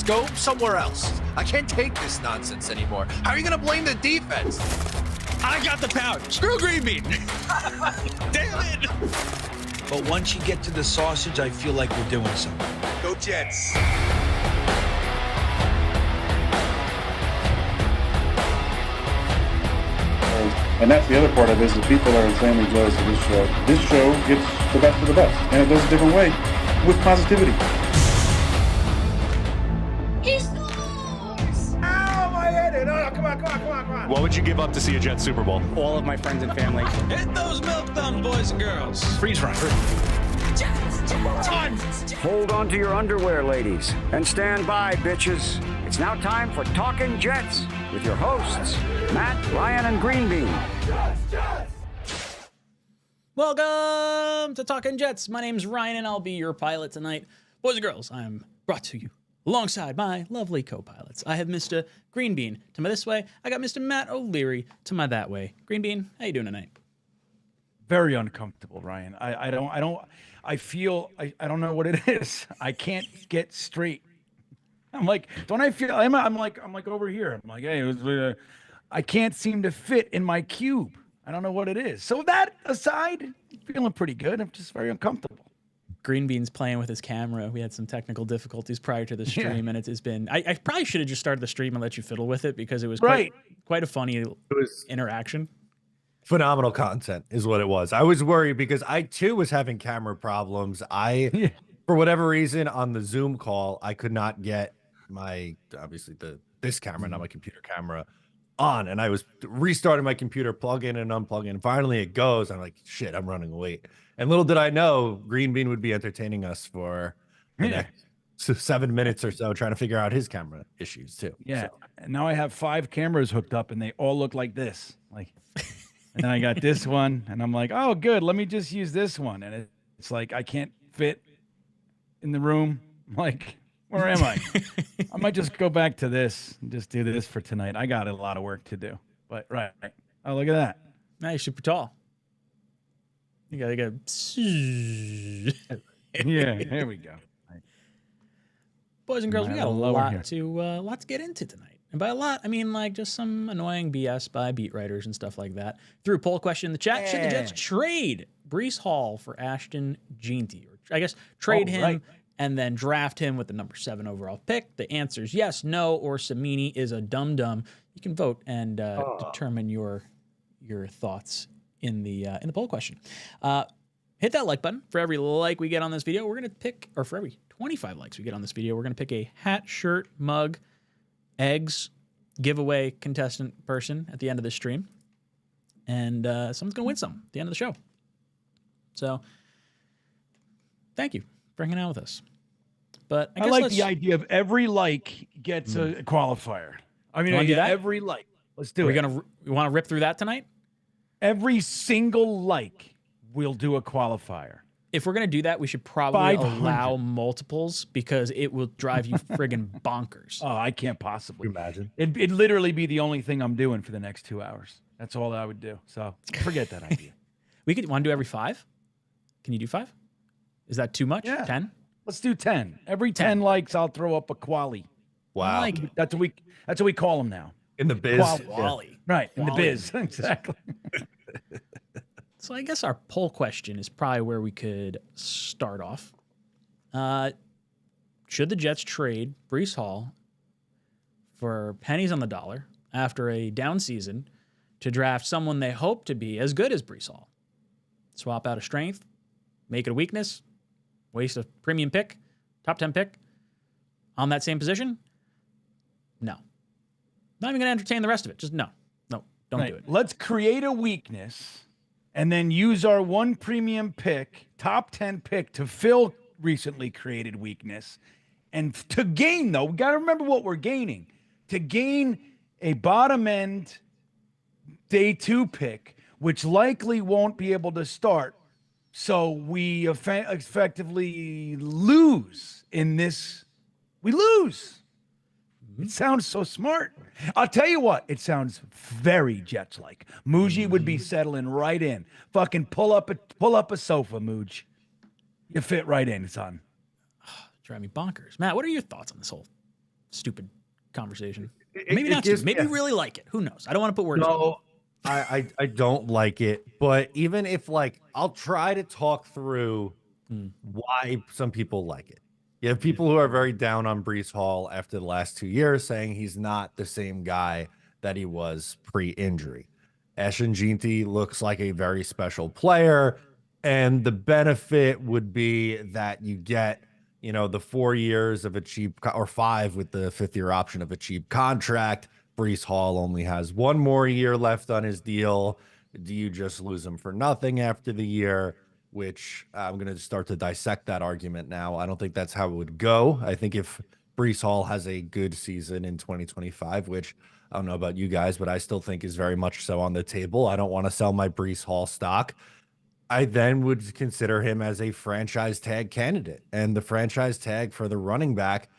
Go somewhere else. I can't take this nonsense anymore. How are you going to blame the defense? I got the power. Screw Green Bean. Damn it. But once you get to the sausage, I feel like we're doing something. Go Jets. And that's the other part of this, is people are insanely jealous of this show. This show gets the best of the best, and it does a different way, with positivity. He scores! Ow, my head! No, come on. What would you give up to see a Jets Super Bowl? All of my friends and family. Hit those milk thumbs, boys and girls. Freeze frame. Hold on to your underwear, ladies, and stand by, bitches. It's now time for Talkin' Jets with your hosts, Matt, Ryan, and Green Bean. Welcome to Talkin' Jets. My name's Ryan, and I'll be your pilot tonight. Boys and girls, I'm brought to you alongside my lovely co-pilots. I have Mr. Green Bean to my this way. I got Mr. Matt O'Leary to my that way. Green Bean, how you doing tonight? Very uncomfortable, Ryan. I don't know what it is. I can't get straight. I'm like, don't I feel? I'm like over here. I'm like, hey, I can't seem to fit in my cube. I don't know what it is. So that aside, feeling pretty good. I'm just very uncomfortable. Green Bean's playing with his camera. We had some technical difficulties prior to the stream, and it's been. I probably should have just started the stream and let you fiddle with it because it was quite a funny interaction. Phenomenal content is what it was. I was worried because I too was having camera problems. For whatever reason, on the Zoom call, I could not get my this camera, not my computer camera, on, and I was restarting my computer, plug in and unplug in. Finally, it goes. I'm like, shit, I'm running late. And little did I know, Green Bean would be entertaining us for the next 7 minutes or so, trying to figure out his camera issues too. Yeah. So. And now I have 5 cameras hooked up, and they all look like this. Like, and then I got this one, and I'm like, oh, good. Let me just use this one. And it's like I can't fit in the room. I'm like, where am I? I might just go back to this and just do this for tonight. I got a lot of work to do. But right. Oh, look at that. Now you're super tall. You got yeah, here we go. Boys and girls, we got a lot to get into tonight. And by a lot, I mean like just some annoying BS by beat writers and stuff like that. Threw a poll question in the chat. Should the Jets trade Breece Hall for Ashton Jeanty? Or I guess trade him and then draft him with the number 7 overall pick. The answer is yes, no, or Samini is a dum-dum. You can vote and determine your thoughts in the poll question. Hit that like button. For every like we get on this video, we're going to pick, or for every 25 likes we get on this video, we're going to pick a hat, shirt, mug, eggs, giveaway contestant person at the end of the stream. And someone's going to win some at the end of the show. So thank you for hanging out with us. But I like the idea of every like gets a qualifier. I mean, every like. Let's do it. We want to rip through that tonight? Every single like will do a qualifier. If we're going to do that, we should probably allow multiples because it will drive you friggin' bonkers. Oh, I can't possibly imagine. It'd literally be the only thing I'm doing for the next 2 hours. That's all I would do. So forget that idea. We could want to do every 5? Can you do 5? Is that too much? Yeah. 10? Let's do 10. Every 10 likes, I'll throw up a quali. Wow. Like that's what we call them now. In the biz. Quali. Right, in the biz. Exactly. So I guess our poll question is probably where we could start off. Should the Jets trade Breece Hall for pennies on the dollar after a down season to draft someone they hope to be as good as Breece Hall? Swap out a strength, make it a weakness, waste a premium pick, top 10 pick on that same position? No. Not even going to entertain the rest of it. Just no, don't do it. Let's create a weakness and then use our 1 premium pick, top 10 pick to fill recently created weakness. And to gain, though, we got to remember what we're gaining. To gain a bottom end day 2 pick, which likely won't be able to start. So we effectively lose in this. We lose. It sounds so smart. I'll tell you what, it sounds very Jets-like. Muji would be settling right in. Fucking pull up a sofa, Muj. You fit right in, son. Drive me bonkers. Matt, what are your thoughts on this whole stupid conversation. It- Maybe it not gives- stupid. Maybe yeah. you really like it. Who knows? I don't want to put words in it. No, I don't like it. But even if like I'll try to talk through why some people like it. You have people who are very down on Breece Hall after the last 2 years, saying he's not the same guy that he was pre-injury. 𝐒𝐮𝐬𝐜𝐫𝐢𝐛𝐬𝐜 looks like a very special player, and the benefit would be that you get, you know, the 4 years of a cheap or 5 with the 5th-year option of a cheap contract. Breece Hall only has 1 more year left on his deal. Do you just lose him for nothing after the year? Which I'm going to start to dissect that argument now. I don't think that's how it would go. I think if Breece Hall has a good season in 2025, which I don't know about you guys, but I still think is very much so on the table. I don't want to sell my Breece Hall stock. I then would consider him as a franchise tag candidate. And the franchise tag for the running back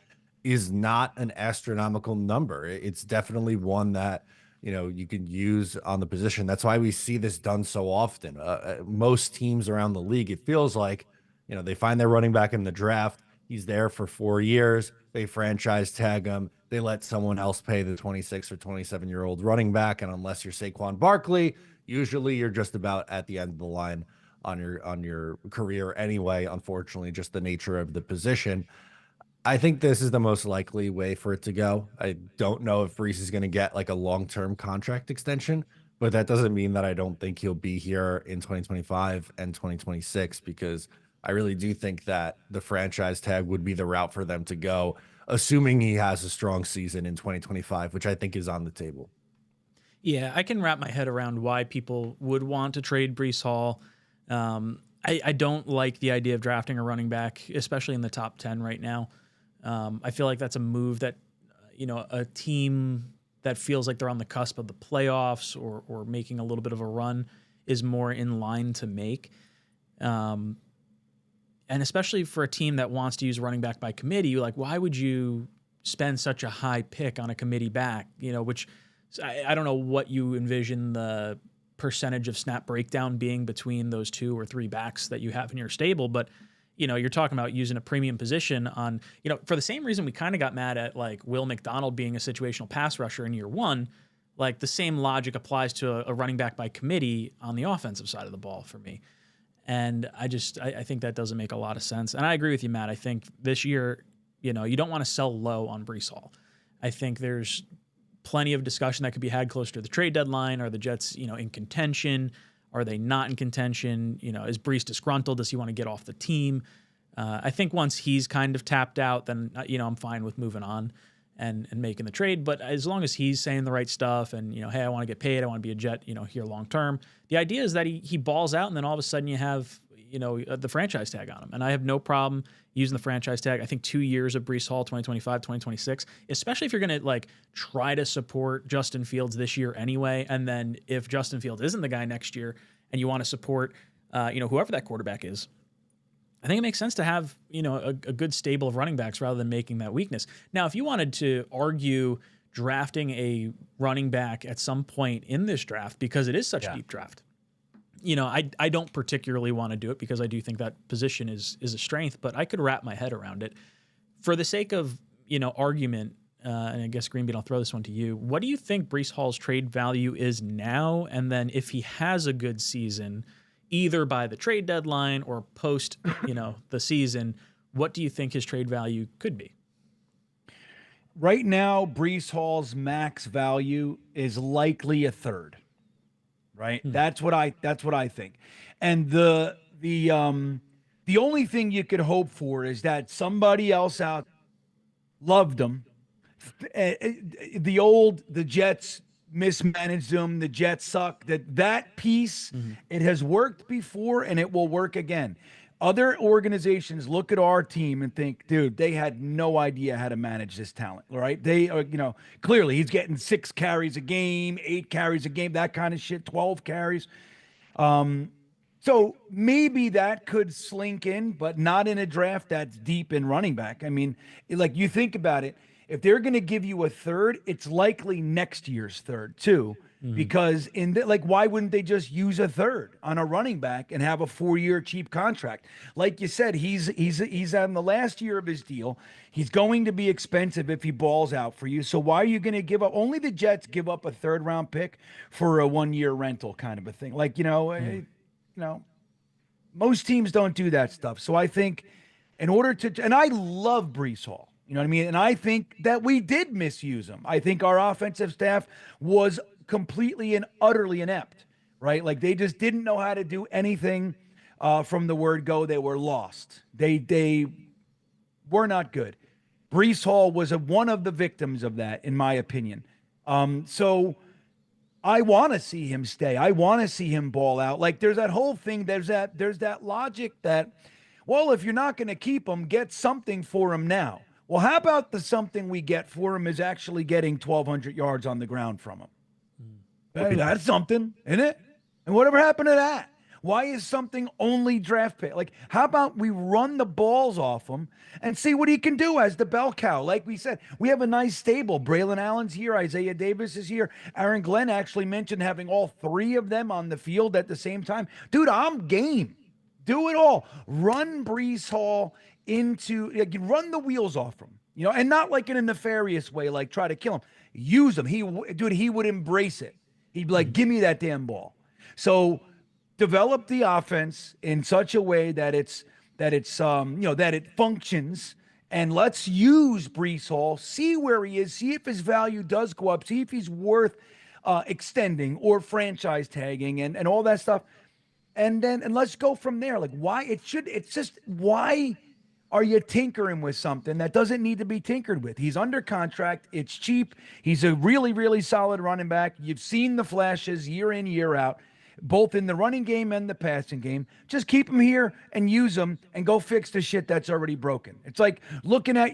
is not an astronomical number. It's definitely one that, you know, you can use on the position. That's why we see this done so often. Most teams around the league, it feels like, you know, they find their running back in the draft. He's there for 4 years. They franchise tag him. They let someone else pay the 26 or 27-year-old running back. And unless you're Saquon Barkley, usually you're just about at the end of the line on your career anyway. Unfortunately, just the nature of the position. I think this is the most likely way for it to go. I don't know if Breece is going to get like a long-term contract extension, but that doesn't mean that I don't think he'll be here in 2025 and 2026, because I really do think that the franchise tag would be the route for them to go, assuming he has a strong season in 2025, which I think is on the table. Yeah, I can wrap my head around why people would want to trade Breece Hall. I don't like the idea of drafting a running back, especially in the top 10 right now. I feel like that's a move that, you know, a team that feels like they're on the cusp of the playoffs or making a little bit of a run is more in line to make. And especially for a team that wants to use running back by committee, like, why would you spend such a high pick on a committee back? You know, which I don't know what you envision the percentage of snap breakdown being between those 2 or 3 backs that you have in your stable, but you know, you're talking about using a premium position on, you know, for the same reason we kind of got mad at like Will McDonald being a situational pass rusher in year 1, like the same logic applies to a running back by committee on the offensive side of the ball for me. And I think that doesn't make a lot of sense. And I agree with you, Matt. I think this year, you know, you don't want to sell low on Breece Hall. I think there's plenty of discussion that could be had closer to the trade deadline. Are the Jets, you know, in contention? Are they not in contention? You know, is Breece disgruntled? Does he want to get off the team? I think once he's kind of tapped out, then, you know, I'm fine with moving on and making the trade. But as long as he's saying the right stuff and, you know, hey, I want to get paid, I want to be a Jet, you know, here long term. The idea is that he balls out and then all of a sudden you have, you know, the franchise tag on him. And I have no problem using the franchise tag. I think 2 years of Breece Hall, 2025, 2026, especially if you're going to like try to support Justin Fields this year anyway. And then if Justin Fields isn't the guy next year and you want to support, you know, whoever that quarterback is, I think it makes sense to have, you know, a good stable of running backs rather than making that weakness. Now, if you wanted to argue drafting a running back at some point in this draft, because it is such a deep draft, you know, I don't particularly want to do it because I do think that position is a strength, but I could wrap my head around it. For the sake of, you know, argument, and I guess Greenbean, I'll throw this one to you. What do you think Breece Hall's trade value is now? And then if he has a good season, either by the trade deadline or post, you know, the season, what do you think his trade value could be? Right now, Breece Hall's max value is likely a third. Right. That's what I think. And the only thing you could hope for is that somebody else out loved him. The Jets mismanaged them. The Jets suck. That piece, it has worked before and it will work again. Other organizations look at our team and think, dude, they had no idea how to manage this talent, right? They are, you know, clearly he's getting 6 carries a game, 8 carries a game, that kind of shit, 12 carries. So maybe that could slink in, but not in a draft that's deep in running back. I mean, like you think about it, if they're going to give you a third, it's likely next year's third too. Because why wouldn't they just use a third on a running back and have a 4-year cheap contract? Like you said, he's on the last year of his deal. He's going to be expensive if he balls out for you. So why are you going to give up? Only the Jets give up a 3rd-round pick for a 1-year rental kind of a thing. Most teams don't do that stuff. So I think in order to, and I love Breece Hall. You know what I mean? And I think that we did misuse him. I think our offensive staff was completely and utterly inept, right? Like they just didn't know how to do anything from the word go. They were lost. They were not good. Breece Hall was one of the victims of that, in my opinion. So I want to see him stay. I want to see him ball out. Like there's that whole thing. There's that logic that, well, if you're not going to keep him, get something for him now. Well, how about the something we get for him is actually getting 1,200 yards on the ground from him? Hey, that's something, isn't it? And whatever happened to that? Why is something only draft pick? Like, how about we run the balls off him and see what he can do as the bell cow? Like we said, we have a nice stable. Braylon Allen's here. Isaiah Davis is here. Aaron Glenn actually mentioned having all 3 of them on the field at the same time. Dude, I'm game. Do it all. Run Breece Hall run the wheels off him, and not like in a nefarious way, like try to kill him. Use him. He would embrace it. He'd be like, give me that damn ball. So develop the offense in such a way that that it functions, and let's use Breece Hall, see where he is, see if his value does go up, see if he's worth extending or franchise tagging and all that stuff. And let's go from there. Like why are you tinkering with something that doesn't need to be tinkered with? He's under contract. It's cheap. He's a really, really solid running back. You've seen the flashes year in, year out, both in the running game and the passing game. Just keep him here and use him and go fix the shit that's already broken. It's like looking at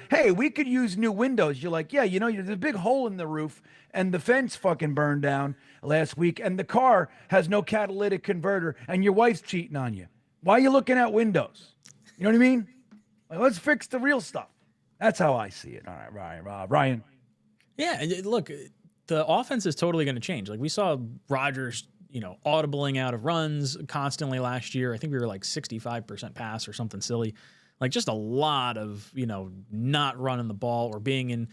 hey, we could use new windows. You're like, yeah, there's a big hole in the roof and the fence fucking burned down last week and the car has no catalytic converter and your wife's cheating on you. Why are you looking at windows? You know what I mean? Like, let's fix the real stuff. That's how I see it. All right, Ryan. Yeah, look, the offense is totally going to change. Like we saw Rodgers, audibling out of runs constantly last year. I think we were like 65% pass or something silly. Like just a lot of, not running the ball or being in,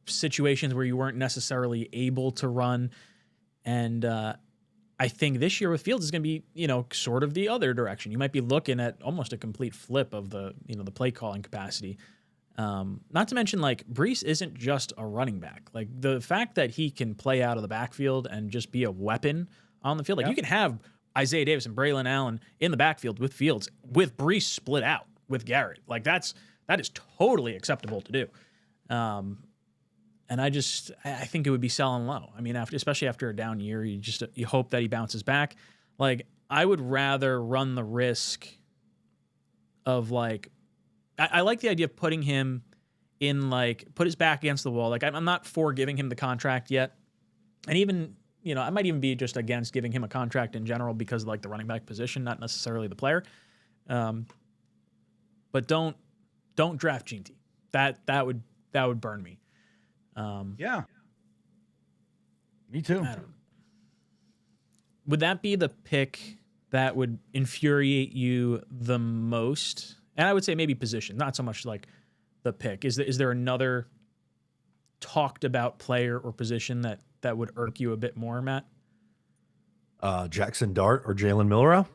situations where you weren't necessarily able to run. And I think this year with Fields is going to be, sort of the other direction. You might be looking at almost a complete flip of the play calling capacity. Not to mention, like, Breece isn't just a running back. Like, the fact that he can play out of the backfield and just be a weapon on the field. Like, you can have Isaiah Davis and Braylon Allen in the backfield with Fields, with Breece split out with Garrett. Like, that is totally acceptable to do. And I think it would be selling low. I mean, especially after a down year, you hope that he bounces back. Like, I would rather run the risk of like, I like the idea of putting him in, like, put his back against the wall. Like, I'm not for giving him the contract yet. And even, I might even be just against giving him a contract in general because of, like, the running back position, not necessarily the player. But don't draft Ginty. That would burn me. Yeah. Me too. Would that be the pick that would infuriate you the most? And I would say maybe position, not so much like the pick. Is there another talked about player or position that would irk you a bit more, Matt? Jackson Dart or Jalen Milroe.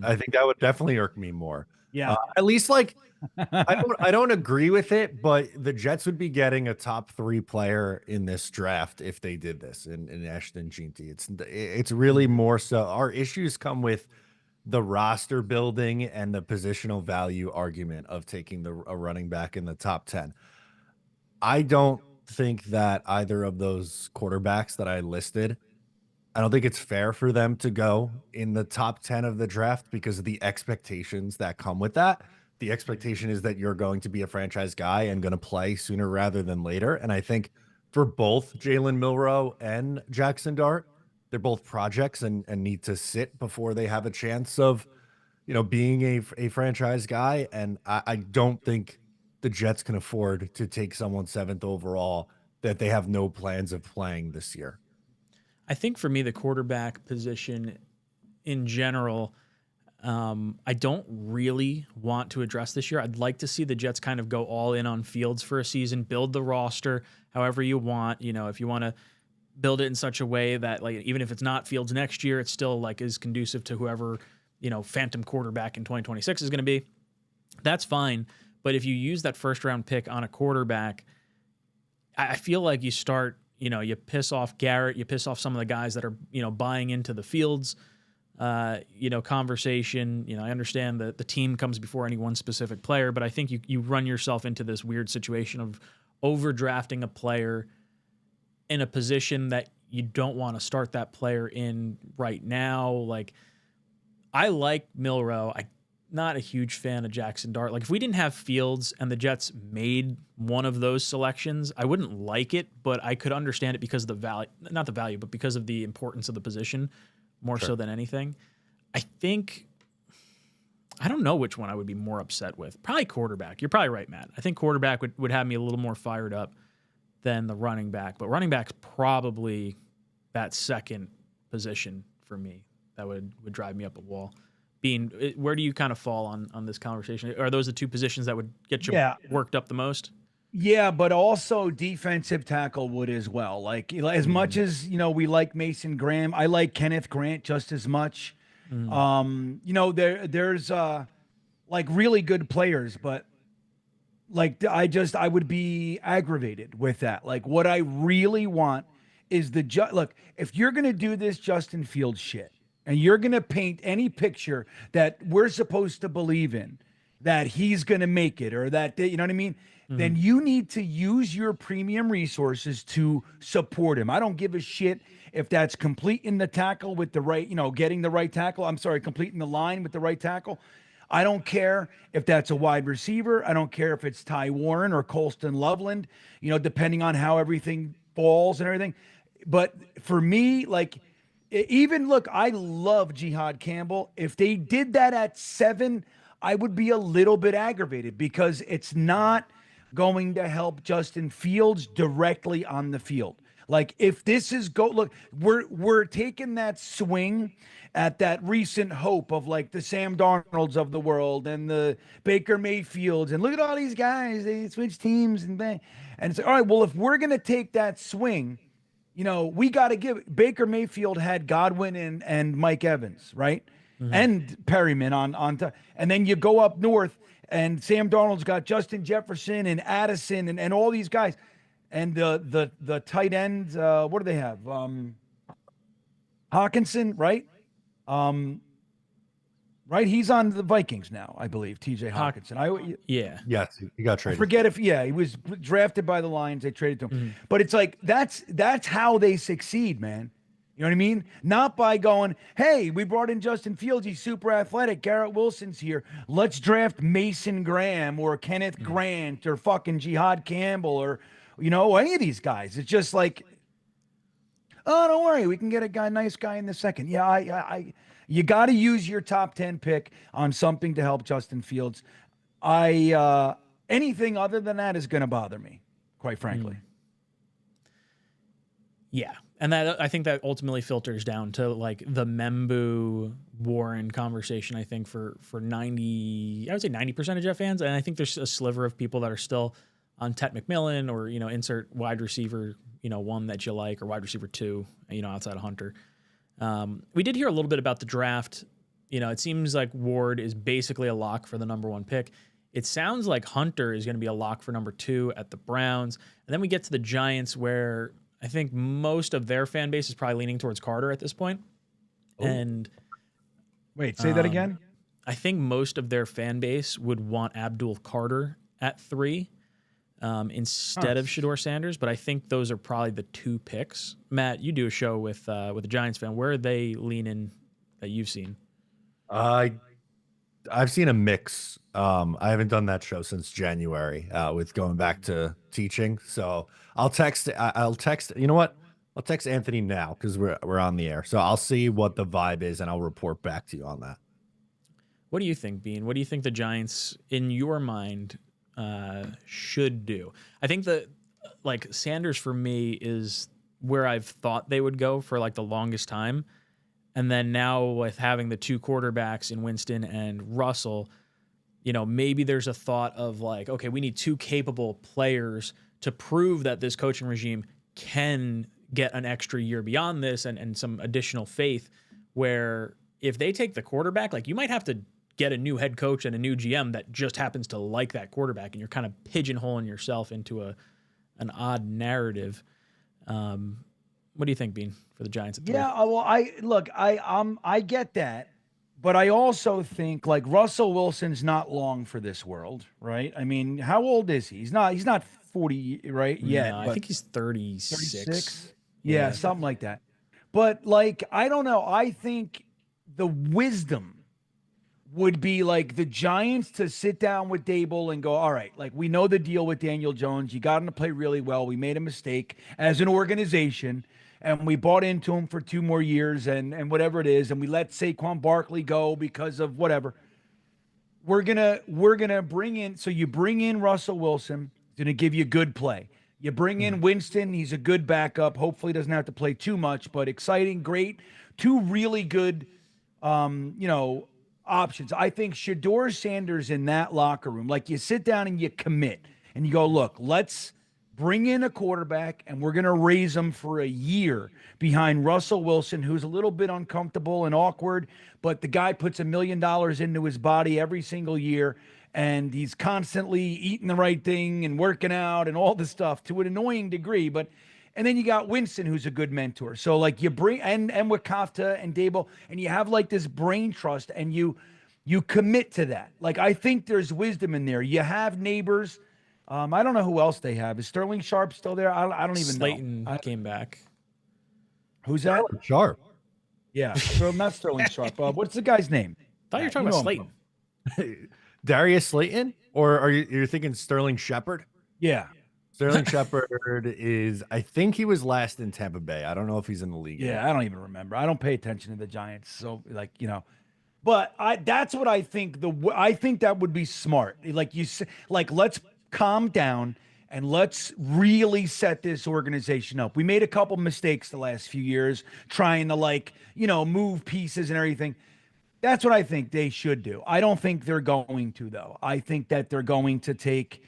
I think that would definitely irk me more. Yeah. At least, like, I don't agree with it, but the Jets would be getting a top 3 player in this draft if they did this in Ashton Ginty. It's really more so our issues come with the roster building and the positional value argument of taking a running back in the top 10. I don't think that either of those quarterbacks that I listed, I don't think it's fair for them to go in the top 10 of the draft because of the expectations that come with that. The expectation is that you're going to be a franchise guy and going to play sooner rather than later. And I think for both Jalen Milroe and Jackson Dart, they're both projects and need to sit before they have a chance of, being a franchise guy, and I don't think the Jets can afford to take someone 7th overall that they have no plans of playing this year. I think for me, the quarterback position in general, I don't really want to address this year. I'd like to see the Jets kind of go all in on Fields for a season, build the roster however you want. If you want to build it in such a way that, like, even if it's not Fields next year, it's still like is conducive to whoever, phantom quarterback in 2026 is going to be. That's fine. But if you use that first round pick on a quarterback, I feel like you start, you piss off Garrett, you piss off some of the guys that are, buying into the Fields, conversation. I understand that the team comes before any one specific player, but I think you run yourself into this weird situation of overdrafting a player in a position that you don't want to start that player in right now. Like, I like Milroe. I'm not a huge fan of Jackson Dart. Like, if we didn't have Fields and the Jets made one of those selections, I wouldn't like it, but I could understand it because of the value, not the value, but because of the importance of the position more so than anything. I don't know which one I would be more upset with. Probably quarterback. You're probably right, Matt. I think quarterback would have me a little more fired up than the running back, but running back's probably that second position for me that would drive me up a wall. Where do you kind of fall on this conversation? Are those the two positions that would get you worked up the most? Yeah, but also defensive tackle would as well. Like, as much as, we like Mason Graham, I like Kenneth Grant just as much. There's like really good players, but like I would be aggravated with that. Like, what I really want is look, if you're going to do this Justin Fields shit and you're going to paint any picture that we're supposed to believe in, that he's going to make it, or that, you know what I mean? Then you need to use your premium resources to support him. I don't give a shit if that's completing the tackle with the right, getting the right tackle. I'm sorry, completing the line with the right tackle. I don't care if that's a wide receiver. I don't care if it's Ty Warren or Colston Loveland, depending on how everything falls and everything. But for me, like, even look, I love Jihad Campbell. If they did that at 7, I would be a little bit aggravated because it's not going to help Justin Fields directly on the field. Like, if this is look, we're taking that swing at that recent hope of like the Sam Darnolds of the world and the Baker Mayfields, and look at all these guys, they switch teams and bang. And it's like, all right, well, if we're going to take that swing, we got to give Baker Mayfield had Godwin and Mike Evans, right? And Perryman on top. And then you go up north and Sam Darnold's got Justin Jefferson and Addison and all these guys. And the tight ends, what do they have? Hawkinson, right? Right? He's on the Vikings now, I believe, TJ Hawkinson. Yes, he got traded. I forget he was drafted by the Lions. They traded to him. But it's like, that's how they succeed, man. You know what I mean? Not by going, hey, we brought in Justin Fields. He's super athletic. Garrett Wilson's here. Let's draft Mason Graham or Kenneth Grant or fucking Jihad Campbell or, any of these guys. It's just like, oh, don't worry. We can get a nice guy in the second. Yeah, you got to use your top 10 pick on something to help Justin Fields. Anything other than that is going to bother me, quite frankly. Yeah. And that, I think that ultimately filters down to like the Membu Warren conversation, I think for 90, I would say 90% of Jet fans. And I think there's a sliver of people that are still on Tet McMillan or, insert wide receiver, one that you like, or wide receiver 2, outside of Hunter. We did hear a little bit about the draft. It seems like Ward is basically a lock for the number 1 pick. It sounds like Hunter is going to be a lock for number 2 at the Browns. And then we get to the Giants, where I think most of their fan base is probably leaning towards Carter at this point. And wait, say that again. I think most of their fan base would want Abdul Carter at 3 instead of Shedeur Sanders, but I think those are probably the 2 picks. Matt, you do a show with a Giants fan. Where are they leaning that you've seen? I've seen a mix. I haven't done that show since January with going back to teaching. So I'll text. You know what? I'll text Anthony now because we're on the air. So I'll see what the vibe is and I'll report back to you on that. What do you think, Bean? What do you think the Giants, in your mind, should do? I think that like Sanders for me is where I've thought they would go for like the longest time. And then now with having the two quarterbacks in Winston and Russell, you know, maybe there's a thought of like, okay, we need two capable players to prove that this coaching regime can get an extra year beyond this and some additional faith, where if they take the quarterback, like you might have to get a new head coach and a new GM that just happens to like that quarterback, and you're kind of pigeonholing yourself into an odd narrative. What do you think, Bean, for the Giants? Yeah, well, I get that, but I also think like Russell Wilson's not long for this world, right? I mean, how old is he? He's not 40, right? Yet. No, I think he's 36. 36? Yeah, something like that. But like, I don't know. I think the wisdom would be like the Giants to sit down with Dable and go, all right, like we know the deal with Daniel Jones. You got him to play really well. We made a mistake as an organization, and we bought into him for 2 more years and whatever it is, and we let Saquon Barkley go because of whatever. We're gonna bring in. So you bring in Russell Wilson, gonna give you good play. You bring in Winston, he's a good backup. Hopefully doesn't have to play too much, but exciting, great. 2 really good options. I think Shedeur Sanders in that locker room, like you sit down and you commit and you go, look, let's bring in a quarterback and we're going to raise him for a year behind Russell Wilson, who's a little bit uncomfortable and awkward, but the guy puts $1 million into his body every single year, and he's constantly eating the right thing and working out and all this stuff to an annoying degree. And then you got Winston, who's a good mentor. So like you bring and with Kafka and Dable, and you have like this brain trust, and you commit to that. Like I think there's wisdom in there. You have neighbors. I don't know who else they have. Is Sterling Sharp still there? I don't even know. Slayton came back. Who's that? Sharp. Yeah, not Sterling Sharp. What's the guy's name? Thought you were talking about Slayton. Darius Slayton, or are you're thinking Sterling Shepard? Yeah. Sterling Shepard is, I think he was last in Tampa Bay. I don't know if he's in the league. Yeah, I don't even remember. I don't pay attention to the Giants. So like, but that's what I think. I think that would be smart. Like you say, like, let's calm down and let's really set this organization up. We made a couple mistakes the last few years trying to move pieces and everything. That's what I think they should do. I don't think they're going to, though. I think that they're going to take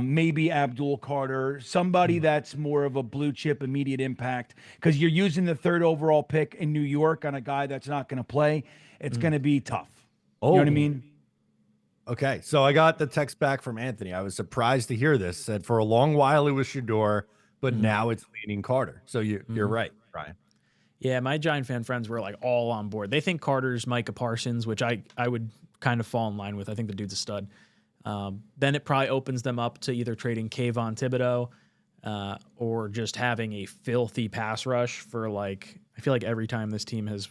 maybe Abdul Carter, somebody that's more of a blue chip immediate impact, because you're using the 3rd overall pick in New York on a guy that's not going to play. It's going to be tough. You know what I mean? Okay, so I got the text back from Anthony. I was surprised to hear this. Said for a long while it was Shedeur, but now it's leaning Carter. So you're right, Brian. Yeah, my Giant fan friends were like all on board. They think Carter's Micah Parsons, which I would kind of fall in line with. I think the dude's a stud. Then it probably opens them up to either trading Kayvon Thibodeau or just having a filthy pass rush for like, I feel like every time this team has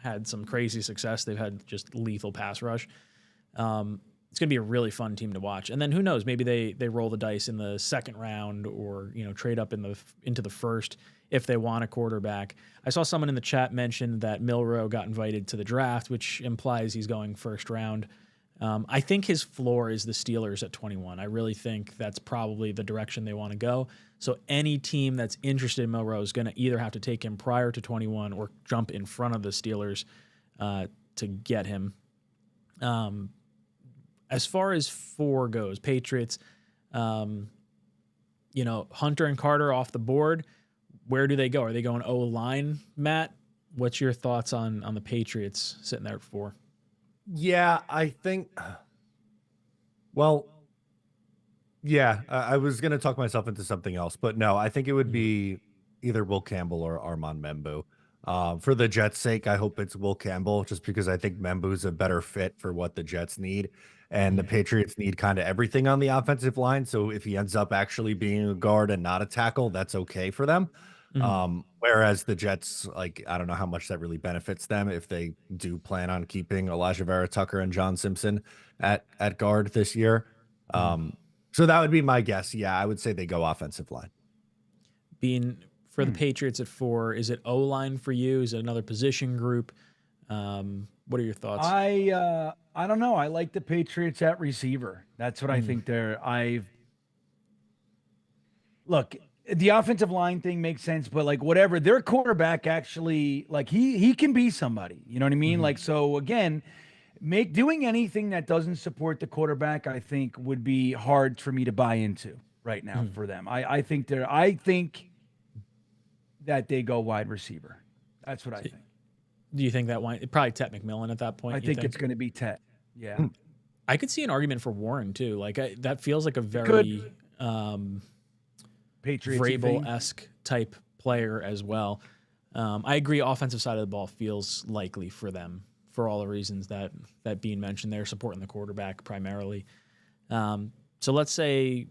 had some crazy success, they've had just lethal pass rush. It's going to be a really fun team to watch. And then who knows, maybe they roll the dice in the 2nd round or, trade up into the 1st if they want a quarterback. I saw someone in the chat mention that Milroe got invited to the draft, which implies he's going 1st round. I think his floor is the Steelers at 21. I really think that's probably the direction they want to go. So any team that's interested in Milroe is going to either have to take him prior to 21 or jump in front of the Steelers to get him. As far as 4 goes, Patriots, Hunter and Carter off the board. Where do they go? Are they going O-line, Matt? What's your thoughts on the Patriots sitting there at 4? Yeah, I think. I was going to talk myself into something else, but no, I think it would be either Will Campbell or Armand Membu. For the Jets' sake, I hope it's Will Campbell, just because I think Membu's a better fit for what the Jets need. And the Patriots need kind of everything on the offensive line. So if he ends up actually being a guard and not a tackle, that's okay for them. Whereas the Jets, like, I don't know how much that really benefits them if they do plan on keeping Elijah Vera Tucker and John Simpson at guard this year. So that would be my guess. Yeah, I would say they go offensive line. Being for the Patriots at 4, is it O-line for you? Is it another position group? What are your thoughts? I don't know. I like the Patriots at receiver. That's what I think they're. Look, the offensive line thing makes sense, but like whatever, their quarterback actually like he can be somebody. You know what I mean? Like so again, doing anything that doesn't support the quarterback, I think would be hard for me to buy into right now for them. I think that they go wide receiver. That's what I think. Do you think that probably Tet McMillan at that point? I think it's going to be Tet. Yeah. I could see an argument for Warren too. Like that feels like a very Vrabel-esque type player as well. I agree. Offensive side of the ball feels likely for them for all the reasons that Bean mentioned. They're supporting the quarterback primarily. So let's say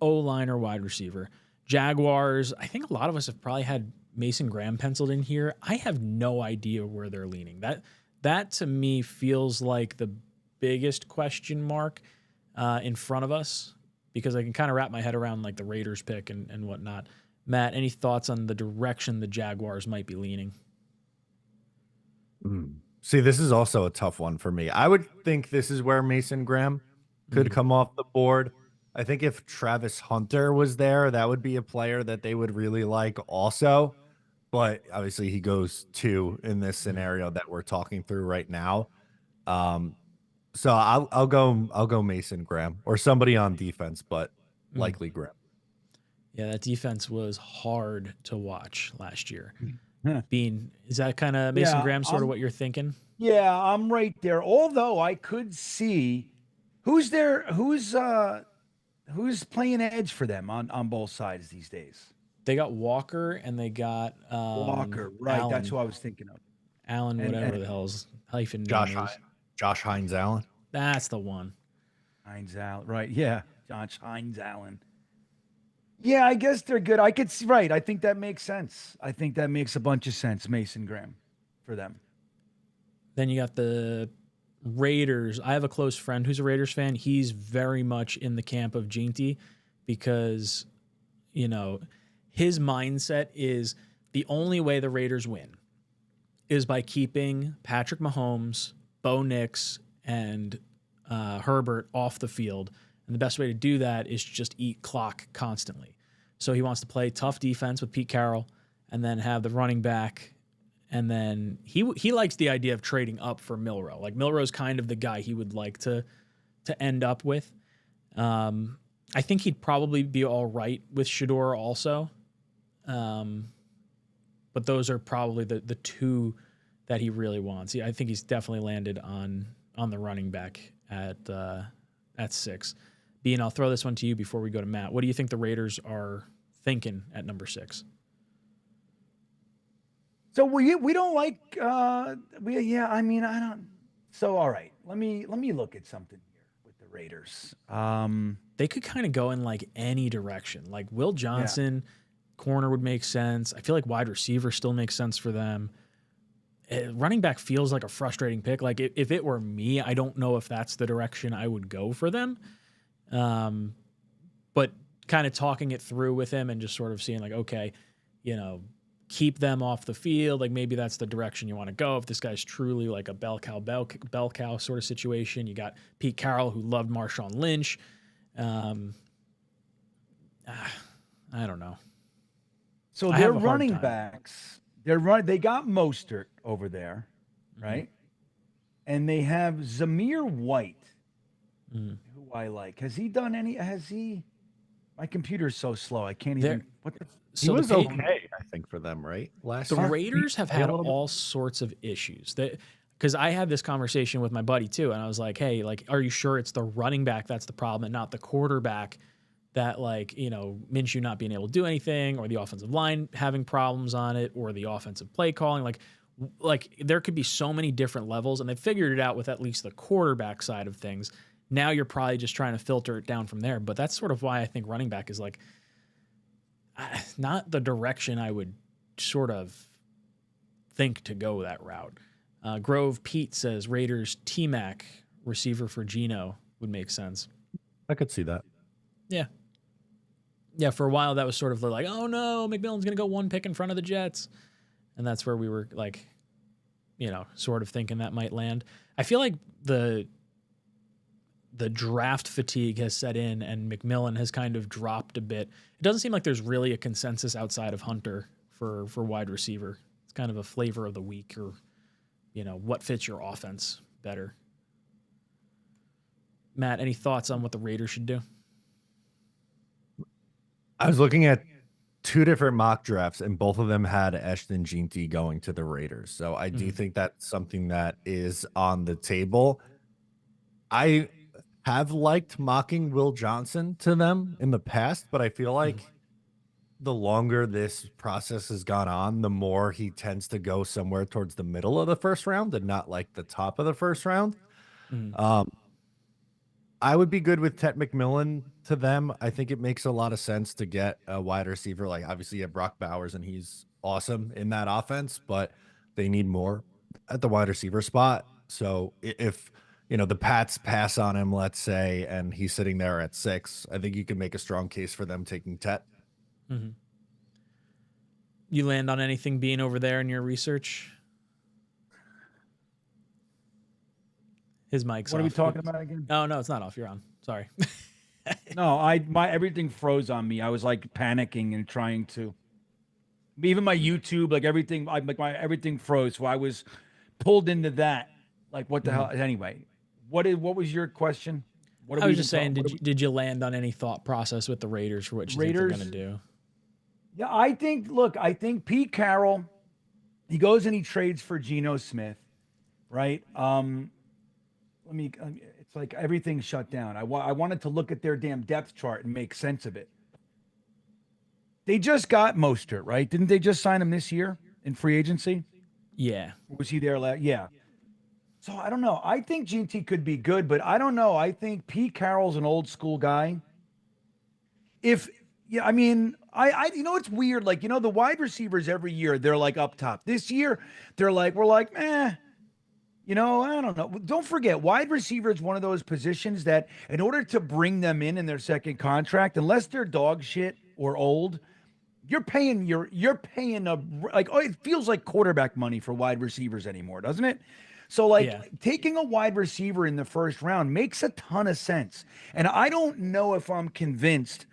O-line or wide receiver. Jaguars. I think a lot of us have probably had Mason Graham penciled in here. I have no idea where they're leaning. That to me feels like the biggest question mark in front of us, because I can kind of wrap my head around like the Raiders pick and whatnot. Matt, any thoughts on the direction the Jaguars might be leaning? See, this is also a tough one for me. I would think this is where Mason Graham could come off the board. I think if Travis Hunter was there, that would be a player that they would really like also. But obviously he goes 2 in this scenario that we're talking through right now. So I'll go Mason Graham or somebody on defense, but likely Graham. Yeah, that defense was hard to watch last year. Bean, is that kind of Mason Graham sort of what you're thinking? Yeah, I'm right there. Although I could see who's playing edge for them on both sides these days. They got Walker and they got Walker, right? Allen. That's who I was thinking of. Allen, whatever the hell's hyphen. Josh Hines Allen. That's the one. Hines Allen, right? Yeah, Josh Hines Allen. Yeah, I guess they're good. I could see, right. I think that makes sense. I think that makes a bunch of sense, Mason Graham, for them. Then you got the Raiders. I have a close friend who's a Raiders fan. He's very much in the camp of Ginty because, his mindset is the only way the Raiders win is by keeping Patrick Mahomes, Bo Nix, and Herbert off the field. And the best way to do that is just eat clock constantly. So he wants to play tough defense with Pete Carroll and then have the running back. And then he likes the idea of trading up for Milroe. Like Milroe's kind of the guy he would like to end up with. I think he'd probably be all right with Shador also. But those are probably the two that he really wants. I think he's definitely landed on the running back at 6. Bean, I'll throw this one to you before we go to Matt. What do you think the Raiders are thinking at number 6? So we don't like I don't. So all right, let me look at something here with the Raiders. They could kind of go in like any direction. Like Will Johnson, corner would make sense. I feel like wide receiver still makes sense for them. Running back feels like a frustrating pick. Like if it were me, I don't know if that's the direction I would go for them. But kind of talking it through with him and just sort of seeing like, okay, keep them off the field. Like maybe that's the direction you want to go. If this guy's truly like a bell cow sort of situation, you got Pete Carroll who loved Marshawn Lynch. I don't know. So their running backs, they got Mostert over there, right? And they have Zamir White, who I like. Has he my computer's so slow. I can't even he was okay, I think, for them, right? The Raiders have had all sorts of issues. Because I had this conversation with my buddy too, and I was like, hey, like, are you sure it's the running back that's the problem and not the quarterback? That Minshew not being able to do anything, or the offensive line having problems on it, or the offensive play calling. Like there could be so many different levels, and they figured it out with at least the quarterback side of things. Now you're probably just trying to filter it down from there. But that's sort of why I think running back is like not the direction I would sort of think to go that route. Grove Pete says Raiders T-Mac receiver for Geno would make sense. I could see that. Yeah. Yeah, for a while that was sort of like, oh no, McMillan's going to go one pick in front of the Jets. And that's where we were like, sort of thinking that might land. I feel like the draft fatigue has set in and McMillan has kind of dropped a bit. It doesn't seem like there's really a consensus outside of Hunter for wide receiver. It's kind of a flavor of the week, or, what fits your offense better. Matt, any thoughts on what the Raiders should do? I was looking at 2 different mock drafts, and both of them had Eshton Jeanty going to the Raiders. So I do think that's something that is on the table. I have liked mocking Will Johnson to them in the past, but I feel like the longer this process has gone on, the more he tends to go somewhere towards the middle of the first round and not like the top of the first round. I would be good with Tet McMillan to them. I think it makes a lot of sense to get a wide receiver. Like, obviously you have Brock Bowers and he's awesome in that offense, but they need more at the wide receiver spot. So if the Pats pass on him, let's say, and he's sitting there at 6, I think you can make a strong case for them taking Tet. You land on anything being over there in your research? His mic's What off. are we talking about again? Oh, no, it's not off. You're on. Sorry. No, my everything froze on me. I was like panicking and trying to. Even my YouTube, like everything, my everything froze. So I was pulled into that. Like, what the hell? Anyway, what was your question? What I was just saying, did you land on any thought process with the Raiders for what you think they're going to do? Yeah, I think Pete Carroll, he goes and he trades for Geno Smith, right? It's like everything's shut down. I wanted to look at their damn depth chart and make sense of it. They just got Mostert, right? Didn't they just sign him this year in free agency? Yeah. Was he there last? Yeah. So I don't know. I think GT could be good, but I don't know. I think Pete Carroll's an old school guy. It's weird. Like, the wide receivers every year, they're like up top. This year, we're like, I don't know. Don't forget, wide receiver is one of those positions that in order to bring them in their second contract, unless they're dog shit or old, it feels like quarterback money for wide receivers anymore, doesn't it? So taking a wide receiver in the first round makes a ton of sense. And I don't know if I'm convinced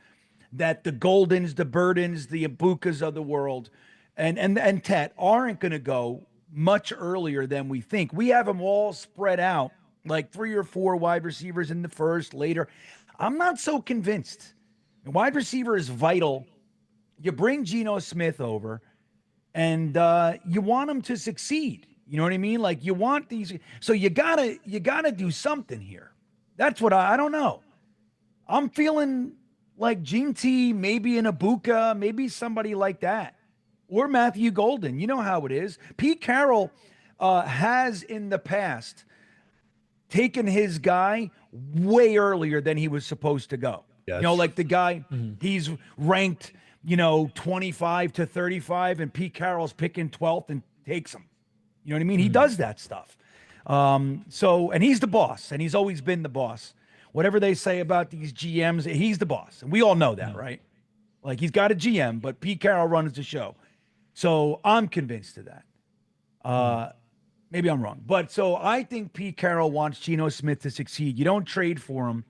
that the Goldens, the Burdens, the Ibukas of the world and Tet aren't going to go much earlier than we think. We have them all spread out, like 3 or 4 wide receivers in the first, later. I'm not so convinced. A wide receiver is vital. You bring Geno Smith over, and you want him to succeed. You know what I mean? Like, you want these. So you gotta do something here. That's what I don't know. I'm feeling like Gene T, maybe an Ibuka, maybe somebody like that. Or Matthew Golden. You know how it is. Pete Carroll has in the past taken his guy way earlier than he was supposed to go. Yes. Like the guy, he's ranked, 25 to 35, and Pete Carroll's picking 12th and takes him. You know what I mean? He does that stuff. And he's the boss, and he's always been the boss. Whatever they say about these GMs, he's the boss. And we all know that, right? Like, he's got a GM, but Pete Carroll runs the show. So I'm convinced of that. Maybe I'm wrong. But so I think Pete Carroll wants Geno Smith to succeed. You don't trade for him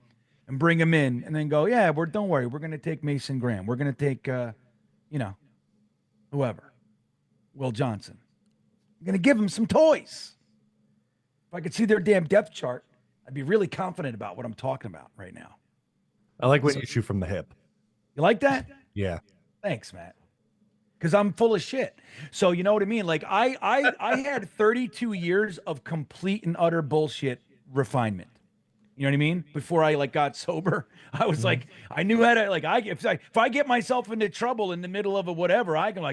and bring him in and then go, don't worry, we're going to take Mason Graham. We're going to take, whoever, Will Johnson. We're going to give him some toys. If I could see their damn depth chart, I'd be really confident about what I'm talking about right now. I like when you shoot from the hip. You like that? Yeah. Thanks, Matt. Because I'm full of shit. So you know what I mean? Like, I had 32 years of complete and utter bullshit refinement. You know what I mean? Before I got sober, I was like, I knew how to if I get myself into trouble in the middle of a whatever, I can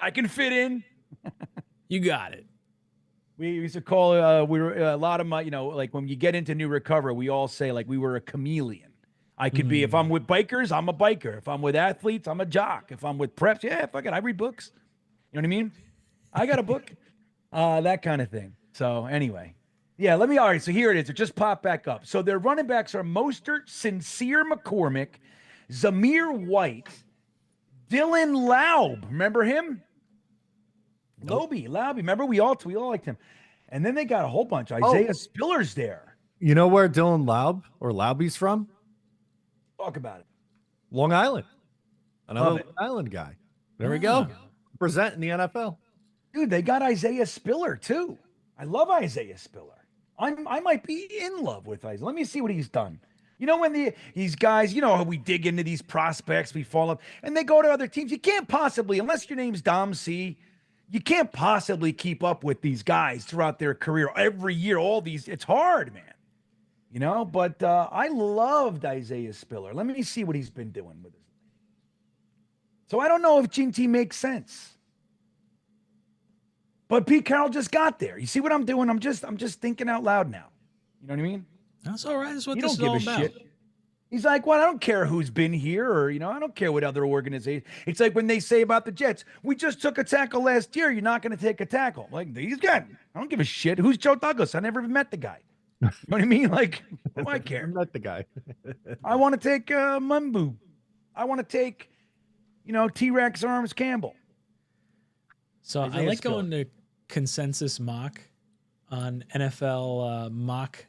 I can fit in. You got it. We used to call we were a lot of my when you get into new recovery, we all say we were a chameleon. I could be, if I'm with bikers, I'm a biker. If I'm with athletes, I'm a jock. If I'm with preps, fuck it, I read books. You know what I mean? I got a book. That kind of thing. So anyway, all right, so here it is. It just popped back up. So their running backs are Mostert, Sincere McCormick, Zamir White, Dylan Laub. Remember him? Lobby. Remember, we all liked him. And then they got a whole bunch. Isaiah Spiller's there. You know where Dylan Laubie's from? Talk about it. Long Island. Another Long Island guy. There we go. Present in the NFL. Dude, they got Isaiah Spiller too. I love Isaiah Spiller. I might be in love with Isaiah. Let me see what he's done. You know, when these guys, you know how we dig into these prospects, we fall up, and they go to other teams. You can't possibly, unless your name's Dom C, you can't possibly keep up with these guys throughout their career. Every year, all these, it's hard, man. You know, but I loved Isaiah Spiller. Let me see what he's been doing with his life. So I don't know if Ginty makes sense. But Pete Carroll just got there. You see what I'm doing? I'm just thinking out loud now. You know what I mean? That's all right. That's what You this don't is give all a about. shit. He's like, well, I don't care who's been here, or, you know, I don't care what other organization. It's like when they say about the Jets, we just took a tackle last year. You're not going to take a tackle. Like, he's good. I don't give a shit. Who's Joe Douglas? I never even met the guy. You know what I mean? Like, what do I care? Not the guy. I want to take Mumbu. I want to take, you know, T-Rex Arms Campbell. So I Isaiah like Spiller. going to consensus mock on NFL mock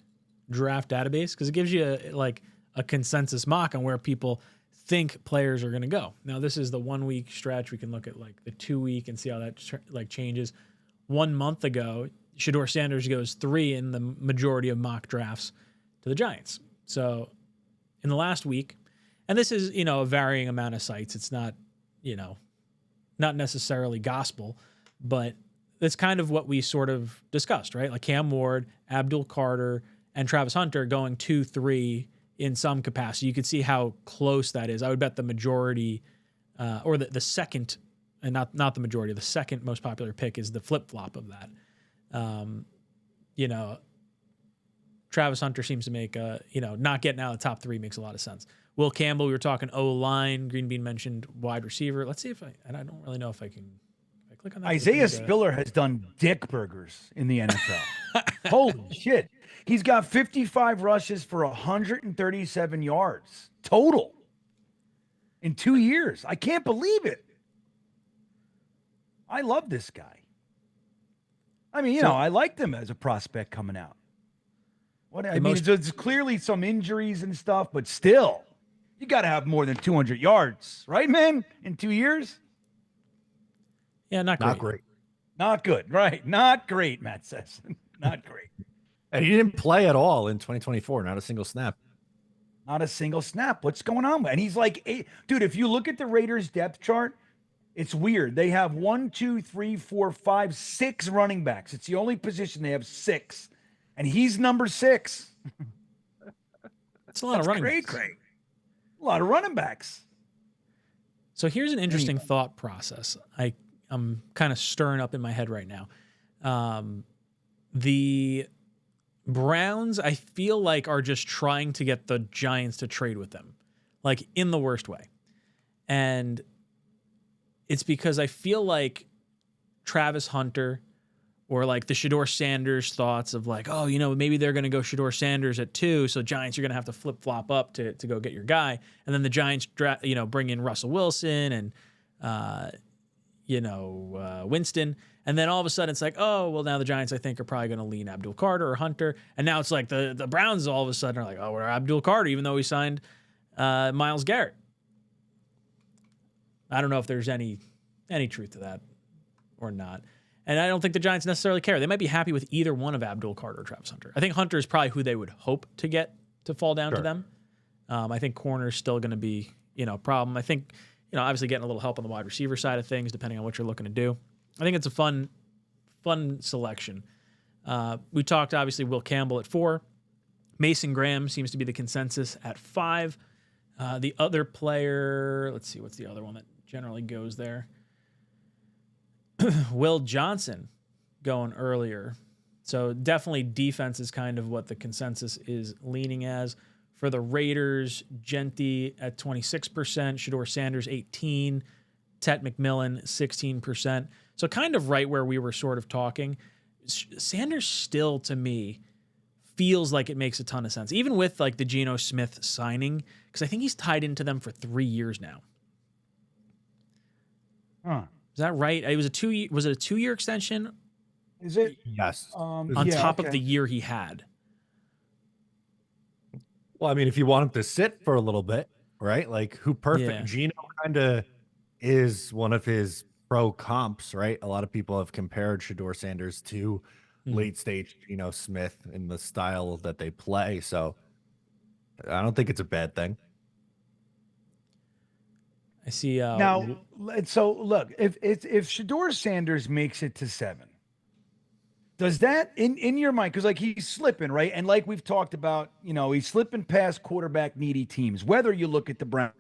draft database because it gives you a consensus mock on where people think players are going to go. Now, this is the 1 week stretch. We can look at like the 2 week and see how that changes. 1 month ago, Shedeur Sanders goes 3 in the majority of mock drafts to the Giants. So in the last week, and this is, you know, a varying amount of sites. It's not, you know, not necessarily gospel, but it's kind of what we sort of discussed, right? Like Cam Ward, Abdul Carter, and Travis Hunter going 2-3 in some capacity. You could see how close that is. I would bet the majority, or the second, and not the majority, the second most popular pick is the flip-flop of that. You know, Travis Hunter seems to make, you know, not getting out of the top 3 makes a lot of sense. Will Campbell, we were talking O-line. Green Bean mentioned wide receiver. Let's see if I don't really know if I can. I click on that. Isaiah Spiller has done dick burgers in the NFL. Holy shit. He's got 55 rushes for 137 yards total in 2 years. I can't believe it. I love this guy. I mean, you know, I liked him as a prospect coming out. There's clearly some injuries and stuff, but still, you got to have more than 200 yards, right, man? In 2 years? Yeah, not great. Not great. Not good, right? Not great, Matt says. Not great. And he didn't play at all in 2024. Not a single snap. Not a single snap. What's going on? And he's like, dude, if you look at the Raiders depth chart, it's weird. They have 1, 2, 3, 4, 5, 6 running backs. It's the only position they have 6. And he's number 6. That's a lot of running backs. Great. A lot of running backs. So here's an interesting thought process. I'm kind of stirring up in my head right now. The Browns, I feel like, are just trying to get the Giants to trade with them, like in the worst way. And it's because I feel like Travis Hunter or like the Shedeur Sanders thoughts of like, oh, you know, maybe they're going to go Shedeur Sanders at 2. So Giants, you're going to have to flip-flop up to go get your guy. And then the Giants, bring in Russell Wilson and, Winston. And then all of a sudden it's like, oh, well, now the Giants, I think, are probably going to lean Abdul Carter or Hunter. And now it's like the Browns all of a sudden are like, oh, we're Abdul Carter, even though he signed Myles Garrett. I don't know if there's any truth to that or not. And I don't think the Giants necessarily care. They might be happy with either one of Abdul Carter or Travis Hunter. I think Hunter is probably who they would hope to get to fall down to them. I think corner is still going to be, a problem. I think, obviously getting a little help on the wide receiver side of things, depending on what you're looking to do. I think it's a fun selection. We talked, obviously, Will Campbell at 4. Mason Graham seems to be the consensus at 5. The other player, let's see, what's the other one that generally goes there? Will Johnson going earlier. So definitely defense is kind of what the consensus is leaning as. For the Raiders, Genty at 26%, Shedeur Sanders 18%, Tet McMillan 16%. So kind of right where we were sort of talking. Sanders still, to me, feels like it makes a ton of sense, even with like the Geno Smith signing, because I think he's tied into them for 3 years now. Huh. Is that right? It was a 2 was it a 2-year extension Is it? Yes. on Yeah, top of okay. the year he had? Well, I mean, if you want him to sit for a little bit, right? Like who perfect Yeah. Gino kind of is one of his pro comps, right? A lot of people have compared Shador Sanders to late stage Geno Smith in the style that they play. So I don't think it's a bad thing. I see. Now, so look, if Shador Sanders makes it to 7, does that in your mind? Because like he's slipping, right? And like we've talked about, he's slipping past quarterback needy teams. Whether you look at the Browns,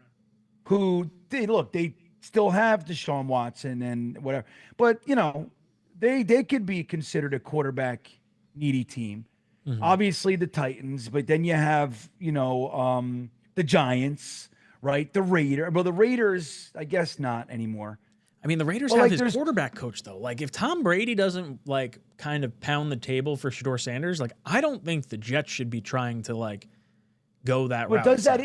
who they still have Deshaun Watson and whatever, but they could be considered a quarterback needy team. Obviously the Titans, but then you have the Giants, right? The Raiders. Well, the Raiders, I guess not anymore. I mean, the Raiders Well, have like, his quarterback coach though. Like, if Tom Brady doesn't like kind of pound the table for Shador Sanders, like I don't think the Jets should be trying to like go that route. But does that?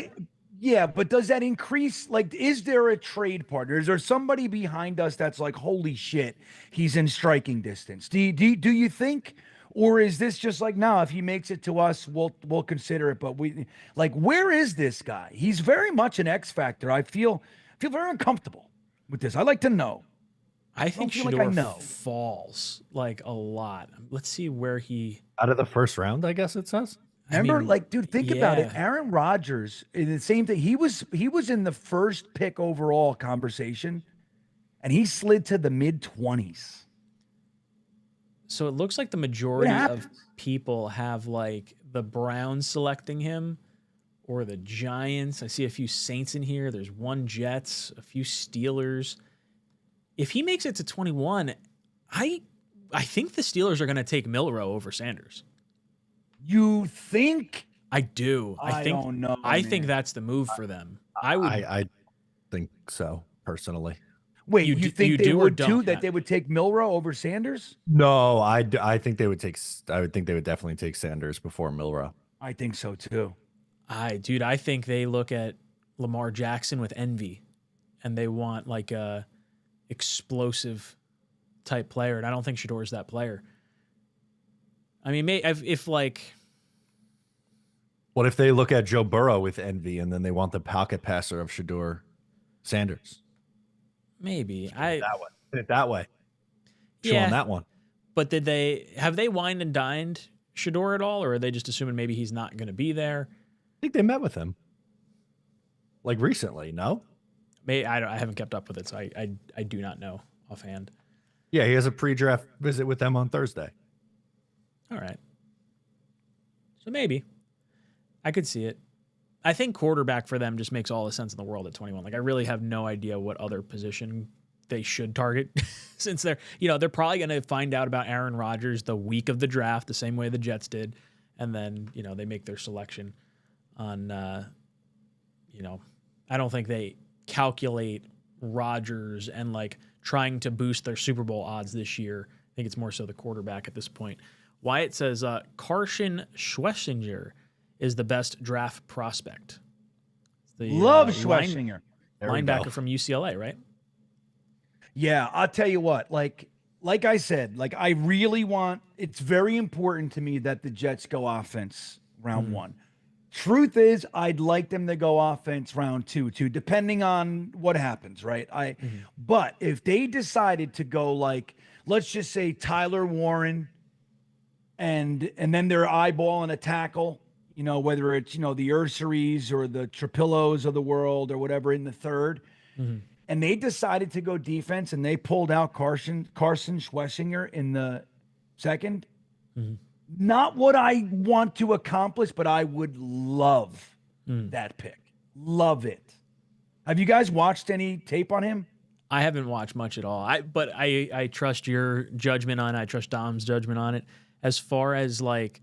Yeah, but does that increase? Like, is there a trade partner? Is there somebody behind us that's like, holy shit, he's in striking distance? Do you think, or is this just like, no, if he makes it to us, we'll consider it. But where is this guy? He's very much an X factor. I feel very uncomfortable with this. I'd like to know. I think feel Shador like I know. falls like a lot. Let's see where he. Out of the first round, I guess it says. Remember, dude, think about it. yeah. Aaron Rodgers, the same thing. He was in the first pick overall conversation, and he slid to the mid-20s. So it looks like the majority of people have like the Browns selecting him or the Giants. I see a few Saints in here. There's one Jets, a few Steelers. If he makes it to 21, I think the Steelers are going to take Milroe over Sanders. You think? I do. I don't know, I think man. that's the move for them. I would. I think so personally. Wait, You you, do- think you they do or would too? don't, That Matt? they would take Milroe over Sanders? No, I think they would take. I would think they would definitely take Sanders before Milroe. I think so too. I think they look at Lamar Jackson with envy, and they want like a explosive type player, and I don't think Shador's that player. I mean, if like, What if they look at Joe Burrow with envy, and then they want the pocket passer of Shador Sanders? maybe That way. Chew Yeah. on that one. But have they wined and dined Shador at all, or are they just assuming maybe he's not going to be there? I think they met with him, like recently. No. I haven't kept up with it, so I do not know offhand. Yeah, he has a pre-draft visit with them on Thursday. All right. So maybe. I could see it. I think quarterback for them just makes all the sense in the world at 21. Like, I really have no idea what other position they should target since they're probably going to find out about Aaron Rodgers the week of the draft, the same way the Jets did. And then, they make their selection on, I don't think they calculate Rodgers and like trying to boost their Super Bowl odds this year. I think it's more so the quarterback at this point. Wyatt says Carson Schwessinger is the best draft prospect. Love Schwessinger. Linebacker from UCLA, right? Yeah, I'll tell you what. Like I said, like I really want. It's very important to me that the Jets go offense round 1. Truth is, I'd like them to go offense round 2, too, depending on what happens, right? But if they decided to go like, let's just say Tyler Warren, and then they're eyeballing a tackle, whether it's the Urseries or the Trapillos of the world or whatever in the third, and they decided to go defense and they pulled out Carson Schwessinger in the second. Not what I want to accomplish, but I would love that pick. Love it. Have you guys watched any tape on him? I haven't watched much at all. But I trust your judgment on it. I trust Dom's judgment on it. As far as like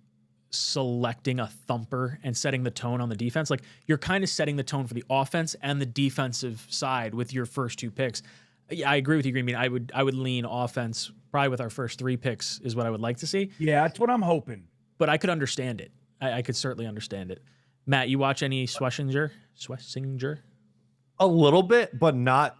selecting a thumper and setting the tone on the defense, like you're kind of setting the tone for the offense and the defensive side with your first 2 picks. Yeah, I agree with you, Green Bean. I would lean offense probably with our first 3 picks is what I would like to see. Yeah, that's what I'm hoping. But I could understand it. I could certainly understand it. Matt, you watch any Schwessinger? A little bit, but not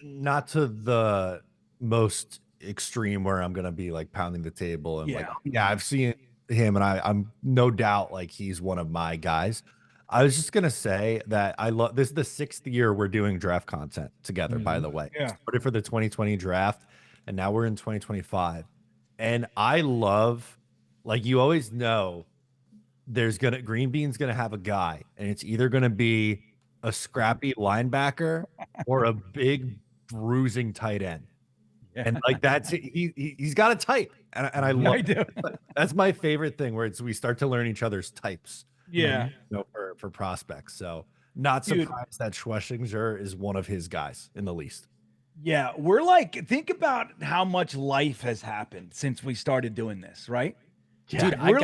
to the most extreme where I'm gonna be like pounding the table and like, Yeah. yeah, I've seen him and I'm no doubt like he's one of my guys. I was just gonna say that I love this is the 6th year we're doing draft content together, by the way. Yeah. Started for the 2020 draft, and now we're in 2025. And I love, like, you always know Green Bean's gonna have a guy, and it's either gonna be a scrappy linebacker or a big bruising tight end. And like that's he's got a type, and I love I do. that's my favorite thing where we start to learn each other's types. Yeah. You know, for prospects. So not Dude. surprised that 𝐒𝐿𝐴𝐻𝐿 is one of his guys in the least. Yeah, we're like, think about how much life has happened since we started doing this, right? Dude, we're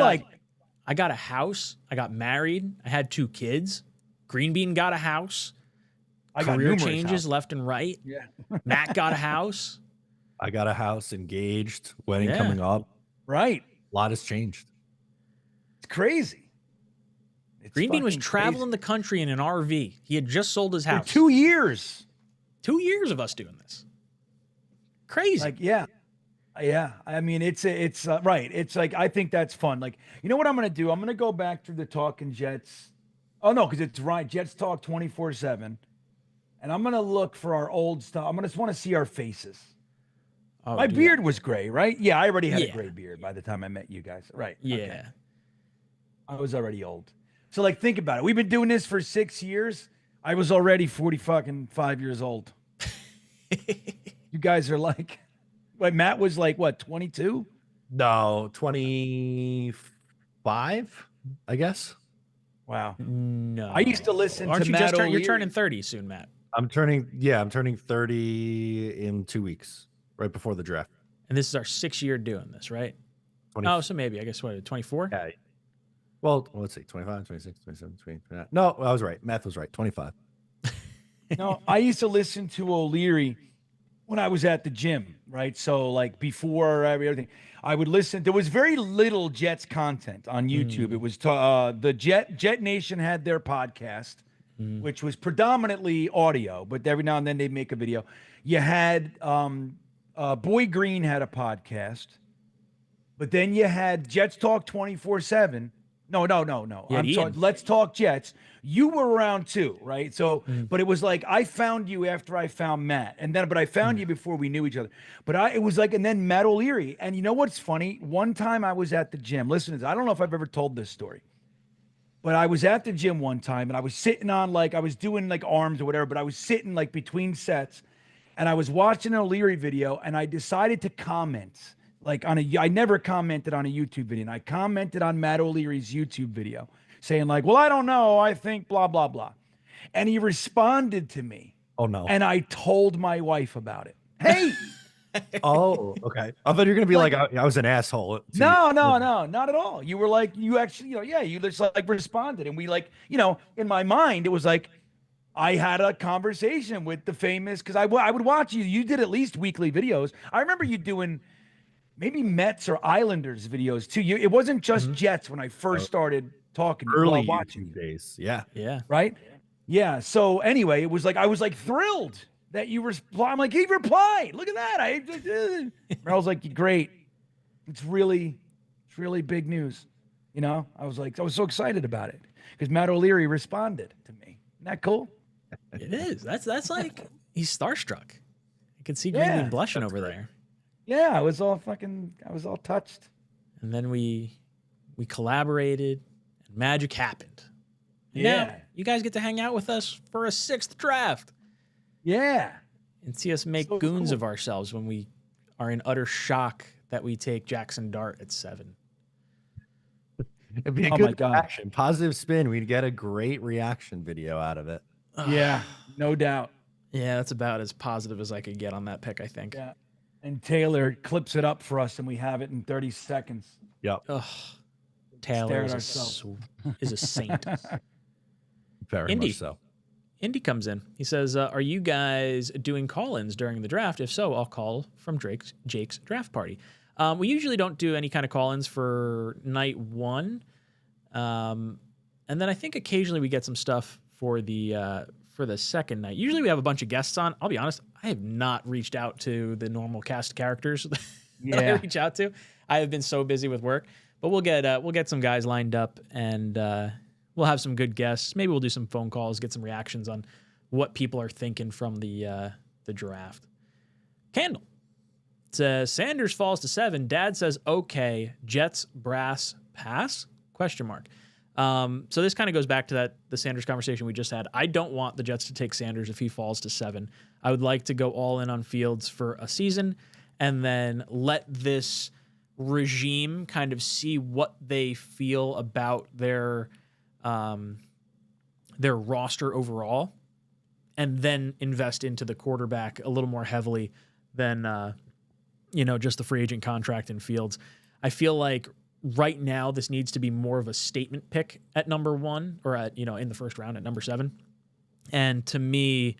I got a house. I got married. I had 2 kids. Green Bean got a house. I got Career numerous changes houses. left and right. Yeah. Matt got a house. I got a house, engaged, wedding Yeah. coming up. Right. A lot has changed. It's crazy. It's Green Bean was fucking traveling the country in an RV. He had just sold his crazy. house. For 2 years. 2 years of us doing this. Crazy. Like, yeah. Yeah. I mean, it's right. It's like, I think that's fun. Like, you know what I'm going to do? I'm going to go back through the Talkin' Jets. Oh, no, because it's right. Jets Talk 24/7. And I'm going to look for our old stuff. I'm going to want to see our faces. Oh, My dude. beard was gray, right? Yeah, I already had a Yeah. gray beard by the time I met you guys. Right. Yeah. Okay. I was already old. So, like, think about it. We've been doing this for 6 years. I was already 45 years old. You guys are like, Matt was like, what, 22? No, 25, I guess. Wow. No. I used to listen Aren't to you Matt just You're O'Leary. turning 30 soon, Matt. I'm turning 30 in 2 weeks, right before the draft. And this is our 6th year doing this, right? 20, Oh, so maybe, I guess, what, 24? yeah. Well, let's see, 25, 26, 27, 28. No, I was right. Math was right. 25. No, I used to listen to O'Leary when I was at the gym, right? So, like, before everything, I would listen. There was very little Jets content on YouTube. It was the Jet Nation had their podcast, which was predominantly audio, but every now and then they'd make a video. You had Boy Green had a podcast, but then you had Jets Talk 24/7. No. Yeah, I'm Ian. talking. Let's Talk Jets. You were around too, right? So, but it was like I found you after I found Matt, but I found you before we knew each other. But it was like, and then Matt O'Leary. And you know what's funny? One time I was at the gym. Listen to this. I don't know if I've ever told this story, but I was at the gym one time and I was sitting on I was doing like arms or whatever, but I was sitting like between sets, and I was watching an O'Leary video, and I decided to comment. I never commented on a YouTube video, and I commented on Matt O'Leary's YouTube video saying like, well, I don't know, I think blah, blah, blah. And he responded to me. Oh, no. And I told my wife about it. Hey, Oh, okay. I thought you were going to be like, I was an asshole. no, not at all. You were like, you actually, you just like responded. And we in my mind, it was like, I had a conversation with the famous, because I would watch you. You did at least weekly videos. I remember you doing maybe Mets or Islanders videos too. It wasn't just Jets when I first started talking. Early watching YouTube days. Yeah. Yeah. right? Yeah. So anyway, it was like I was like thrilled that you replied. I'm like, he replied. Look at that. I was like, great. It's really big news. I was so excited about it because Matt O'Leary responded to me. Isn't that cool? It is. That's like, he's starstruck. You can see Green Bean blushing over there. Yeah, I was all touched. And then we collaborated, and magic happened. And Yeah. now you guys get to hang out with us for a 6th draft Yeah. and see us make So goons cool. of ourselves when we are in utter shock that we take Jackson Dart at 7. It'd be a Oh good my God. reaction. Positive spin. We'd get a great reaction video out of it. Yeah, no doubt. Yeah, that's about as positive as I could get on that pick, I think. Yeah. And Taylor clips it up for us, and we have it in 30 seconds. Yep. Ugh. Taylor Stare at is ourselves. is a saint. Very Indy. much so. Indy comes in. He says, are you guys doing call-ins during the draft? If so, I'll call from Jake's draft party. We usually don't do any kind of call-ins for night 1. And then I think occasionally we get some stuff for the for the second night. Usually we have a bunch of guests on. I'll be honest, I have not reached out to the normal cast of characters that I reach out to. I have been so busy with work, but we'll get some guys lined up, and we'll have some good guests. Maybe we'll do some phone calls, get some reactions on what people are thinking from the draft. Candle says Sanders falls to 7. Dad says okay. Jets brass pass? ? So this kind of goes back to the Sanders conversation we just had. I don't want the Jets to take Sanders if he falls to 7. I would like to go all in on Fields for a season and then let this regime kind of see what they feel about their roster overall, and then invest into the quarterback a little more heavily than just the free agent contract in Fields. I feel like right now this needs to be more of a statement pick at number 1, or at in the first round at number 7. And to me,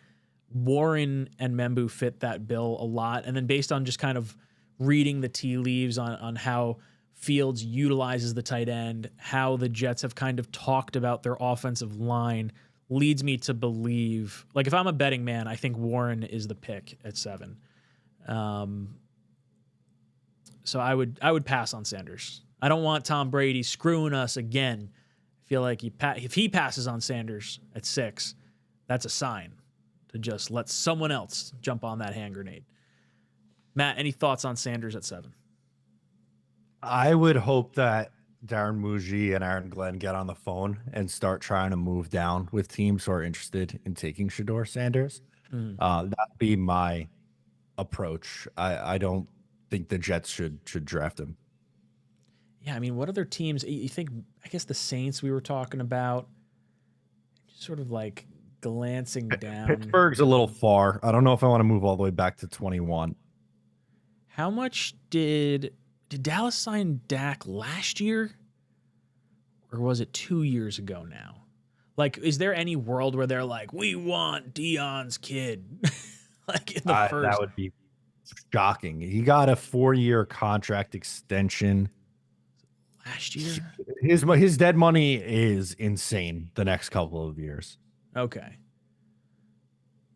Warren and Membu fit that bill a lot. And then based on just kind of reading the tea leaves on how Fields utilizes the tight end, how the Jets have kind of talked about their offensive line, leads me to believe, like, if I'm a betting man, I think Warren is the pick at 7. So I would pass on Sanders. I don't want Tom Brady screwing us again. I feel like if he passes on Sanders at 6, that's a sign to just let someone else jump on that hand grenade. Matt, any thoughts on Sanders at 7? I would hope that Darren Muji and Aaron Glenn get on the phone and start trying to move down with teams who are interested in taking Shedeur Sanders. That'd be my approach. I don't think the Jets should draft him. Yeah, I mean, what other teams? You think? I guess the Saints we were talking about. Just sort of like glancing down. Pittsburgh's a little far. I don't know if I want to move all the way back to 21. How much did Dallas sign Dak last year? Or was it 2 years ago now? Like, is there any world where they're like, we want Dion's kid? Like in the first. That would be shocking. He got a 4-year contract extension last year. His dead money is insane the next couple of years. Okay.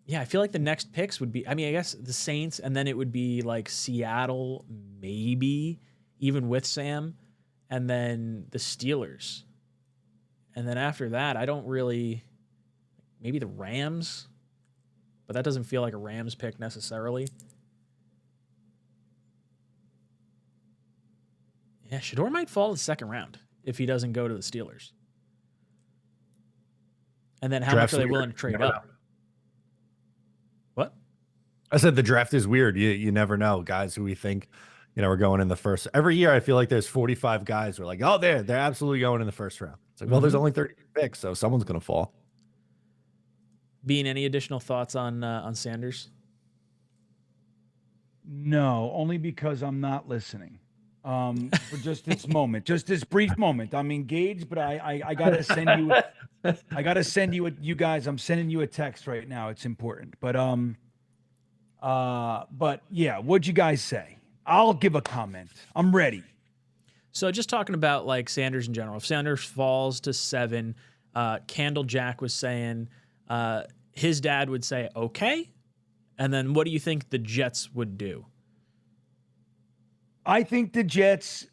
Yeah, I feel like the next picks would be, I mean, I guess the Saints, and then it would be like Seattle, maybe, even with Sam, and then the Steelers. And then after that, I don't really, maybe the Rams, but that doesn't feel like a Rams pick necessarily. Yeah, Shedeur might fall in the second round if he doesn't go to the Steelers. And then how much are they willing to trade up? What? I said the draft is weird. You never know. Guys who we think, are going in the first. Every year I feel like there's 45 guys who are like, oh, they're absolutely going in the first round. It's like, well, there's only 30 picks, so someone's going to fall. Bean, any additional thoughts on Sanders? No, only because I'm not listening. For just this moment, just this brief moment. I'm engaged, but I gotta send you. I gotta send you you guys. I'm sending you a text right now. It's important, but yeah. What'd you guys say? I'll give a comment. I'm ready. So just talking about like Sanders in general. If Sanders falls to 7, Candle Jack was saying his dad would say okay, and then what do you think the Jets would do? I think the Jets,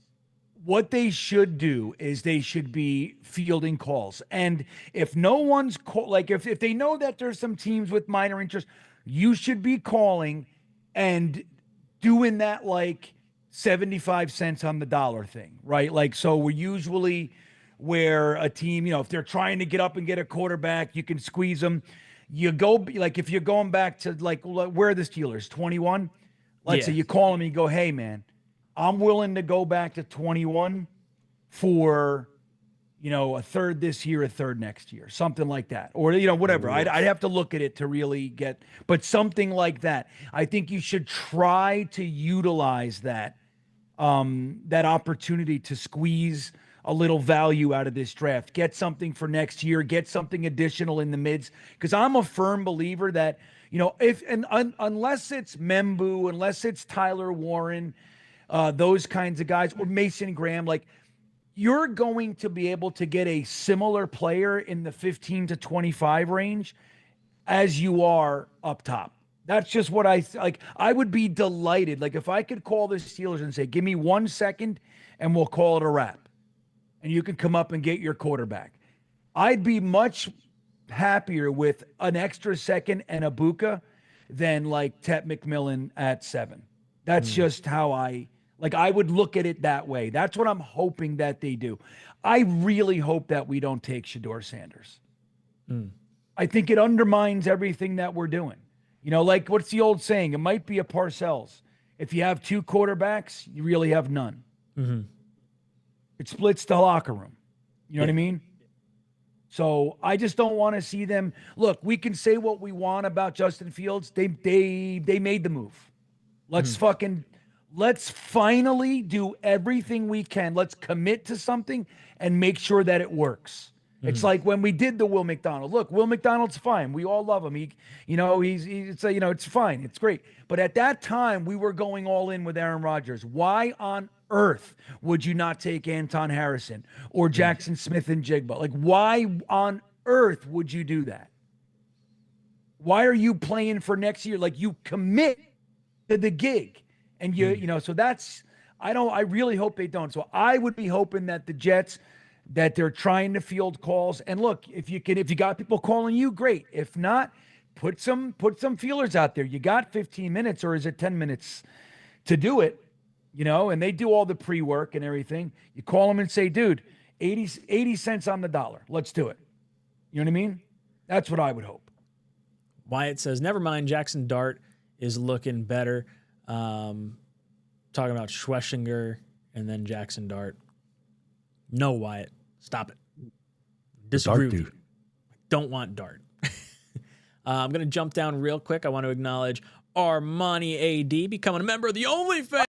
what they should do is they should be fielding calls. And if no one's like if they know that there's some teams with minor interest, you should be calling and doing that like 75 cents on the dollar thing, right? Like, so we're usually where a team, if they're trying to get up and get a quarterback, you can squeeze them. You go, like, if you're going back to like, where are the Steelers? 21? Let's say you call them and you go, hey, man, I'm willing to go back to 21 for, a third this year, a third next year, something like that. Or, whatever. I'd have to look at it to really get, but something like that. I think you should try to utilize that opportunity to squeeze a little value out of this draft. Get something for next year, get something additional in the mids. Because I'm a firm believer that, unless it's Membu, unless it's Tyler Warren, those kinds of guys, or Mason Graham, like, you're going to be able to get a similar player in the 15 to 25 range as you are up top. That's just what I like. I would be delighted. Like if I could call the Steelers and say, give me 1 second and we'll call it a wrap. And you can come up and get your quarterback. I'd be much happier with an extra second and a Buka than like Tet McMillan at 7. That's just how I would look at it that way. That's what I'm hoping that they do. I really hope that we don't take Shedeur Sanders. I think it undermines everything that we're doing. You know, like what's the old saying? It might be a Parcells. If you have 2 quarterbacks, you really have none. It splits the locker room. You know what I mean? So I just don't want to see them. Look, we can say what we want about Justin Fields. They made the move. Let's finally do everything we can. Let's commit to something and make sure that it works. It's like when we did the Will McDonald. Look, Will McDonald's fine. We all love him. It's fine. It's great. But at that time, we were going all in with Aaron Rodgers. Why on earth would you not take Anton Harrison or Jackson Smith and Jigba? Like, why on earth would you do that? Why are you playing for next year? Like, you commit to the gig. And so that's, I really hope they don't. So I would be hoping that the Jets, that they're trying to field calls. And look, if you got people calling you, great. If not, put some feelers out there. You got 15 minutes, or is it 10 minutes to do it? And they do all the pre-work and everything. You call them and say, dude, 80 cents on the dollar. Let's do it. You know what I mean? That's what I would hope. Wyatt says, never mind, Jackson Dart is looking better. Talking about Schlesinger and then Jackson Dart. No, Wyatt. Stop it. Disagree with you. Don't want Dart. I'm going to jump down real quick. I want to acknowledge Armani AD becoming a member of the OnlyFans.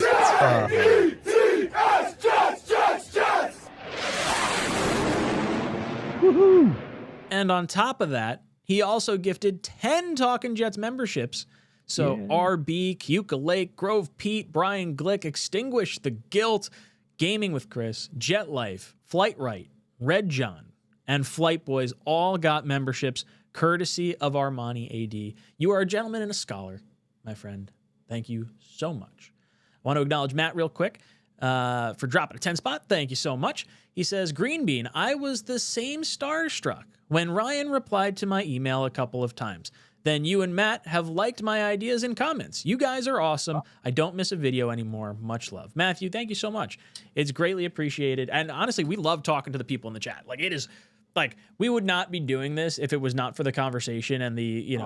And on top of that, he also gifted 10 Talkin' Jets memberships. So RB, 𝐒𝐿𝐫𝐞𝐽, Grove Pete, Brian Glick, Extinguish the Guilt, Gaming with Chris, Jet Life, Flight Right, Red John, and Flight Boys all got memberships courtesy of Armani AD. You are a gentleman and a scholar, my friend. Thank you so much. I want to acknowledge Matt real quick for dropping a 10 spot. Thank you so much. He says, Green Bean, I was the same starstruck when Ryan replied to my email a couple of times. Then you and Matt have liked my ideas in comments. You guys are awesome. I don't miss a video anymore. Much love. Matthew, thank you so much. It's greatly appreciated. And honestly, we love talking to the people in the chat. Like, it is, like, we would not be doing this if it was not for the conversation and the,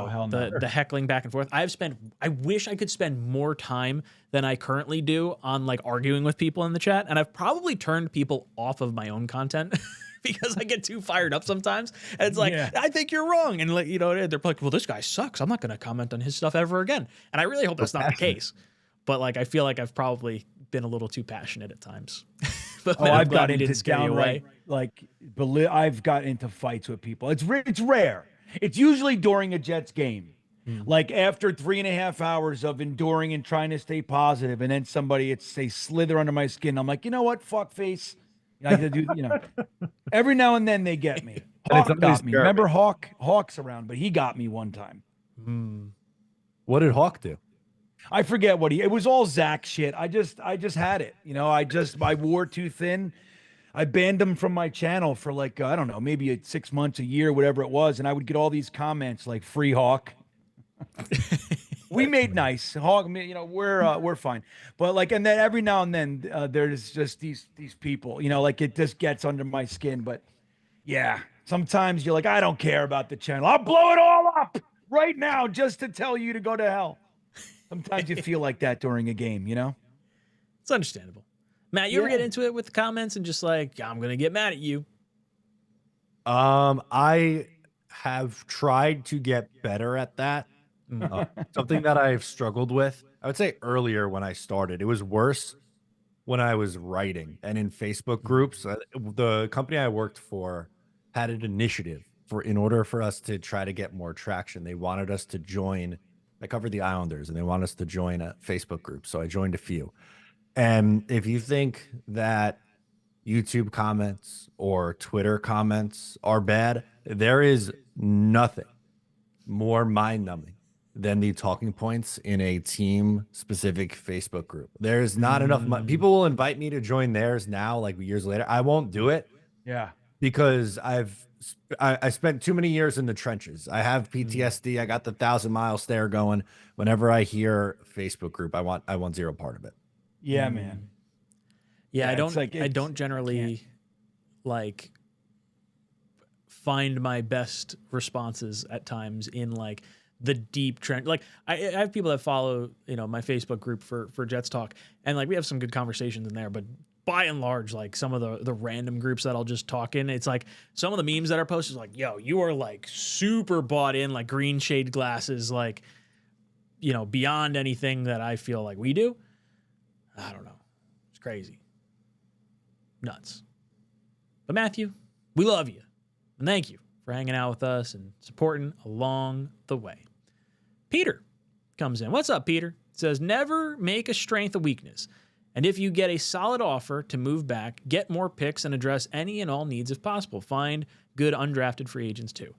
the heckling back and forth. I wish I could spend more time than I currently do on, like, arguing with people in the chat. And I've probably turned people off of my own content because I get too fired up sometimes. And it's like, I think you're wrong. And, like, they're like, well, this guy sucks. I'm not going to comment on his stuff ever again. And I really hope that's not the case. But, like, I feel like I've probably been a little too passionate at times. But I've got into downright, I've got into fights with people. It's rare. It's usually during a Jets game. Like after 3.5 hours of enduring and trying to stay positive, and then they slither under my skin. I'm like, you know what, fuck face. I gotta do, every now and then they get me. Hawk got me. Remember Hawk's around, but he got me one time. What did Hawk do? I forget what it was all Zach shit. I just had it. I wore too thin. I banned him from my channel for like, I don't know, maybe 6 months, a year, whatever it was. And I would get all these comments like free Hawk. We made nice Hawk, we're fine. But like, and then every now and then there's just these people, like it just gets under my skin. But yeah, sometimes you're like, I don't care about the channel. I'll blow it all up right now just to tell you to go to hell. Sometimes you feel like that during a game, It's understandable. Matt, you ever get into it with the comments and just like, I'm going to get mad at you? I have tried to get better at that. Something that I've struggled with. I would say earlier when I started, it was worse when I was writing and in Facebook groups. The company I worked for had an initiative in order for us to try to get more traction. They wanted us to join. I covered the Islanders and they want us to join a Facebook group. So I joined a few. And if you think that YouTube comments or Twitter comments are bad, there is nothing more mind-numbing than the talking points in a team-specific Facebook group. There's not enough people will invite me to join theirs now, like years later. I won't do it. Yeah. Because I spent too many years in the trenches. I have PTSD. I got the 1,000-mile stare going. Whenever I hear Facebook group, I want zero part of it. Yeah, man. Yeah, I don't. Like, I don't generally like find my best responses at times in like the deep trend. Like I have people that follow, my Facebook group for Jets Talk, and like we have some good conversations in there. But by and large, like some of the random groups that I'll just talk in, it's like some of the memes that are posted, like, yo, you are like super bought in, like green shade glasses, like beyond anything that I feel like we do. I don't know. It's crazy. Nuts. But Matthew, we love you. And thank you for hanging out with us and supporting along the way. Peter comes in. What's up, Peter? Says, never make a strength a weakness. And if you get a solid offer to move back, get more picks and address any and all needs if possible. Find good undrafted free agents too.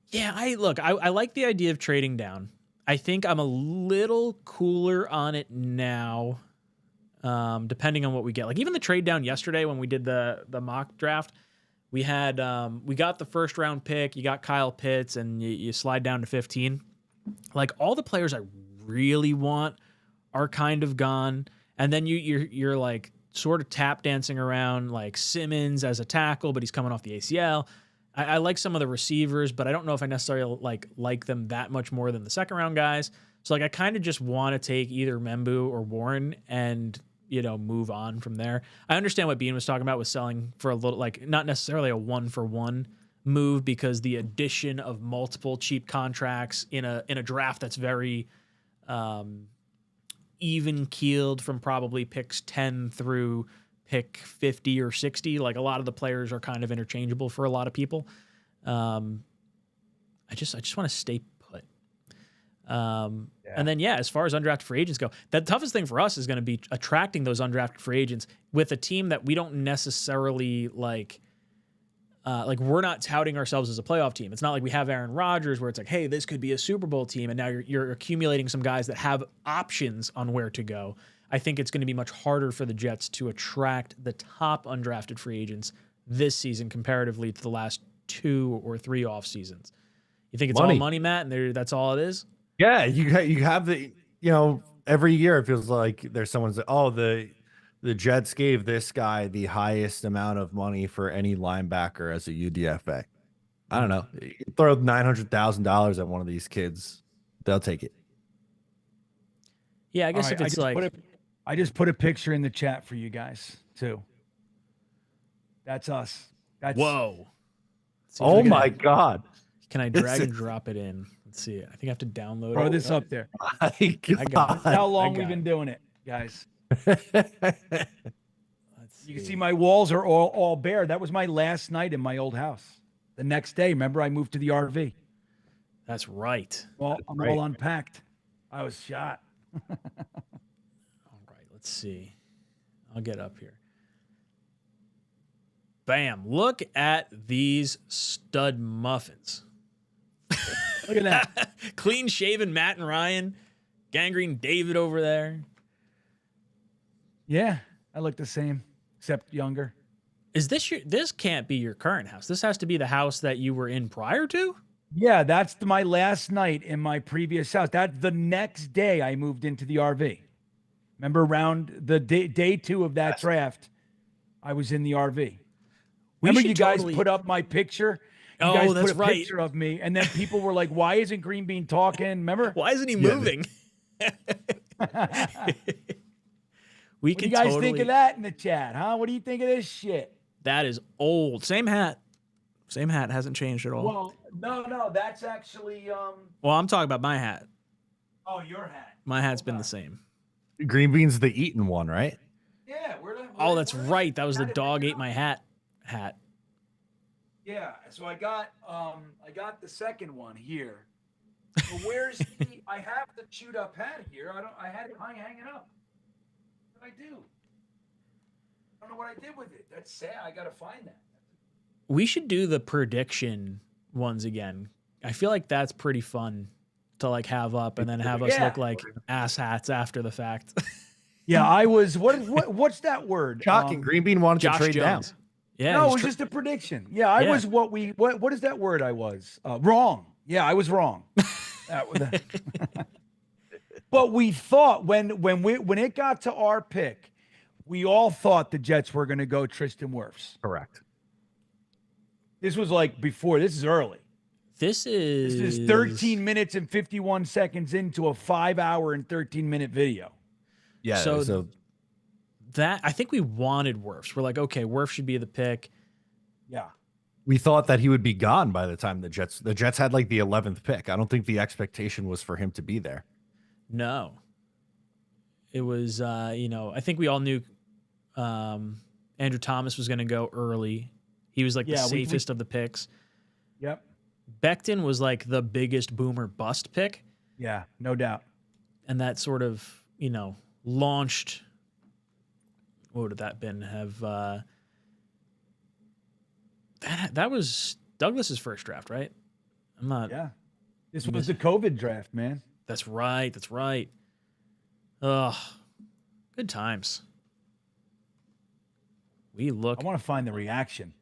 Yeah, I like the idea of trading down. I think I'm a little cooler on it now. Depending on what we get. Like even the trade down yesterday when we did the mock draft, we had we got the first round pick, you got Kyle Pitts, and you slide down to 15. Like all the players I really want are kind of gone. And then you're like sort of tap dancing around like Simmons as a tackle, but he's coming off the ACL. I like some of the receivers, but I don't know if I necessarily like them that much more than the second round guys. So like I kind of just want to take either Membu or Warren and move on from there. I understand what Bean was talking about with selling for a little, like not necessarily a 1-for-1 move, because the addition of multiple cheap contracts in a draft that's very even keeled from probably picks 10 through pick 50 or 60. Like a lot of the players are kind of interchangeable for a lot of people. I just want to stay put. And then, as far as undrafted free agents go, the toughest thing for us is going to be attracting those undrafted free agents with a team that we don't necessarily like we're not touting ourselves as a playoff team. It's not like we have Aaron Rodgers where it's like, hey, this could be a Super Bowl team. And now you're accumulating some guys that have options on where to go. I think it's going to be much harder for the Jets to attract the top undrafted free agents this season comparatively to the last 2 or 3 off seasons. You think it's all money, Matt, and that's all it is? Yeah, you have the every year it feels like there's someone's the Jets gave this guy the highest amount of money for any linebacker as a UDFA. I don't know. You throw $900,000 at one of these kids, they'll take it. Yeah, I guess if it's I just put a picture in the chat for you guys too. That's us. Whoa. Oh my God. Can I drag and drop it in? Let's see it. I think I have to download Throw it. this up there. I got it. How long we've been doing it, guys. Let's You can see my walls are all bare. That was my last night in my old house. The next day, remember, I moved to the RV. That's right. Well, I'm all unpacked. I was shot. All right, let's see. I'll get up here. Bam. Look at these stud muffins. Look at that. Clean shaven Matt and Ryan. Gangrene David over there. Yeah, I look the same, except younger. Is this can't be your current house. This has to be the house that you were in prior to? Yeah, that's my last night in my previous house. That's the next day I moved into the RV. Remember around the day 2 of that draft, I was in the RV. Remember you guys put up my picture? You guys that's put a picture of me, and then people were like, why isn't Green Bean talking? Remember? Why isn't he moving? What do you guys think of that in the chat, huh? What do you think of this shit? That is old. Same hat. Same hat. Hasn't changed at all. Well, no, that's actually Well, I'm talking about my hat. Oh, your hat. My hat's been the same. Green Bean's the eaten one, right? Yeah, Oh, that's right. That was the dog ate my hat. Yeah, so I got the second one here. But where's the? I have the chewed up hat here. I had it hanging up. What did I do? I don't know what I did with it. That's sad. I gotta find that. We should do the prediction ones again. I feel like that's pretty fun to like have up and then have us look like asshats after the fact. Yeah, I was. What's that word? Shocking. Green Bean wanted Josh to trade Jones. down. Yeah, No, it was just a prediction. Yeah, I was what is that word I was? Wrong. Yeah, I was wrong. But we thought when it got to our pick, we all thought the Jets were going to go Tristan Wirfs. Correct. This was like before. This is early. This is 13 minutes and 51 seconds into a 5-hour and 13-minute video. Yeah. So that I think we wanted Wirfs. We're like, okay, Wirfs should be the pick. Yeah. We thought that he would be gone by the time the Jets had like the 11th pick. I don't think the expectation was for him to be there. No. It was, I think we all knew Andrew Thomas was going to go early. He was like the safest of the picks. Yep. Becton was like the biggest boomer bust pick. Yeah, no doubt. And that sort of, launched. What would that been? That was Douglas's first draft, right? I'm not. Yeah. This was the COVID draft, man. That's right. Ugh. Good times. I want to find the reaction.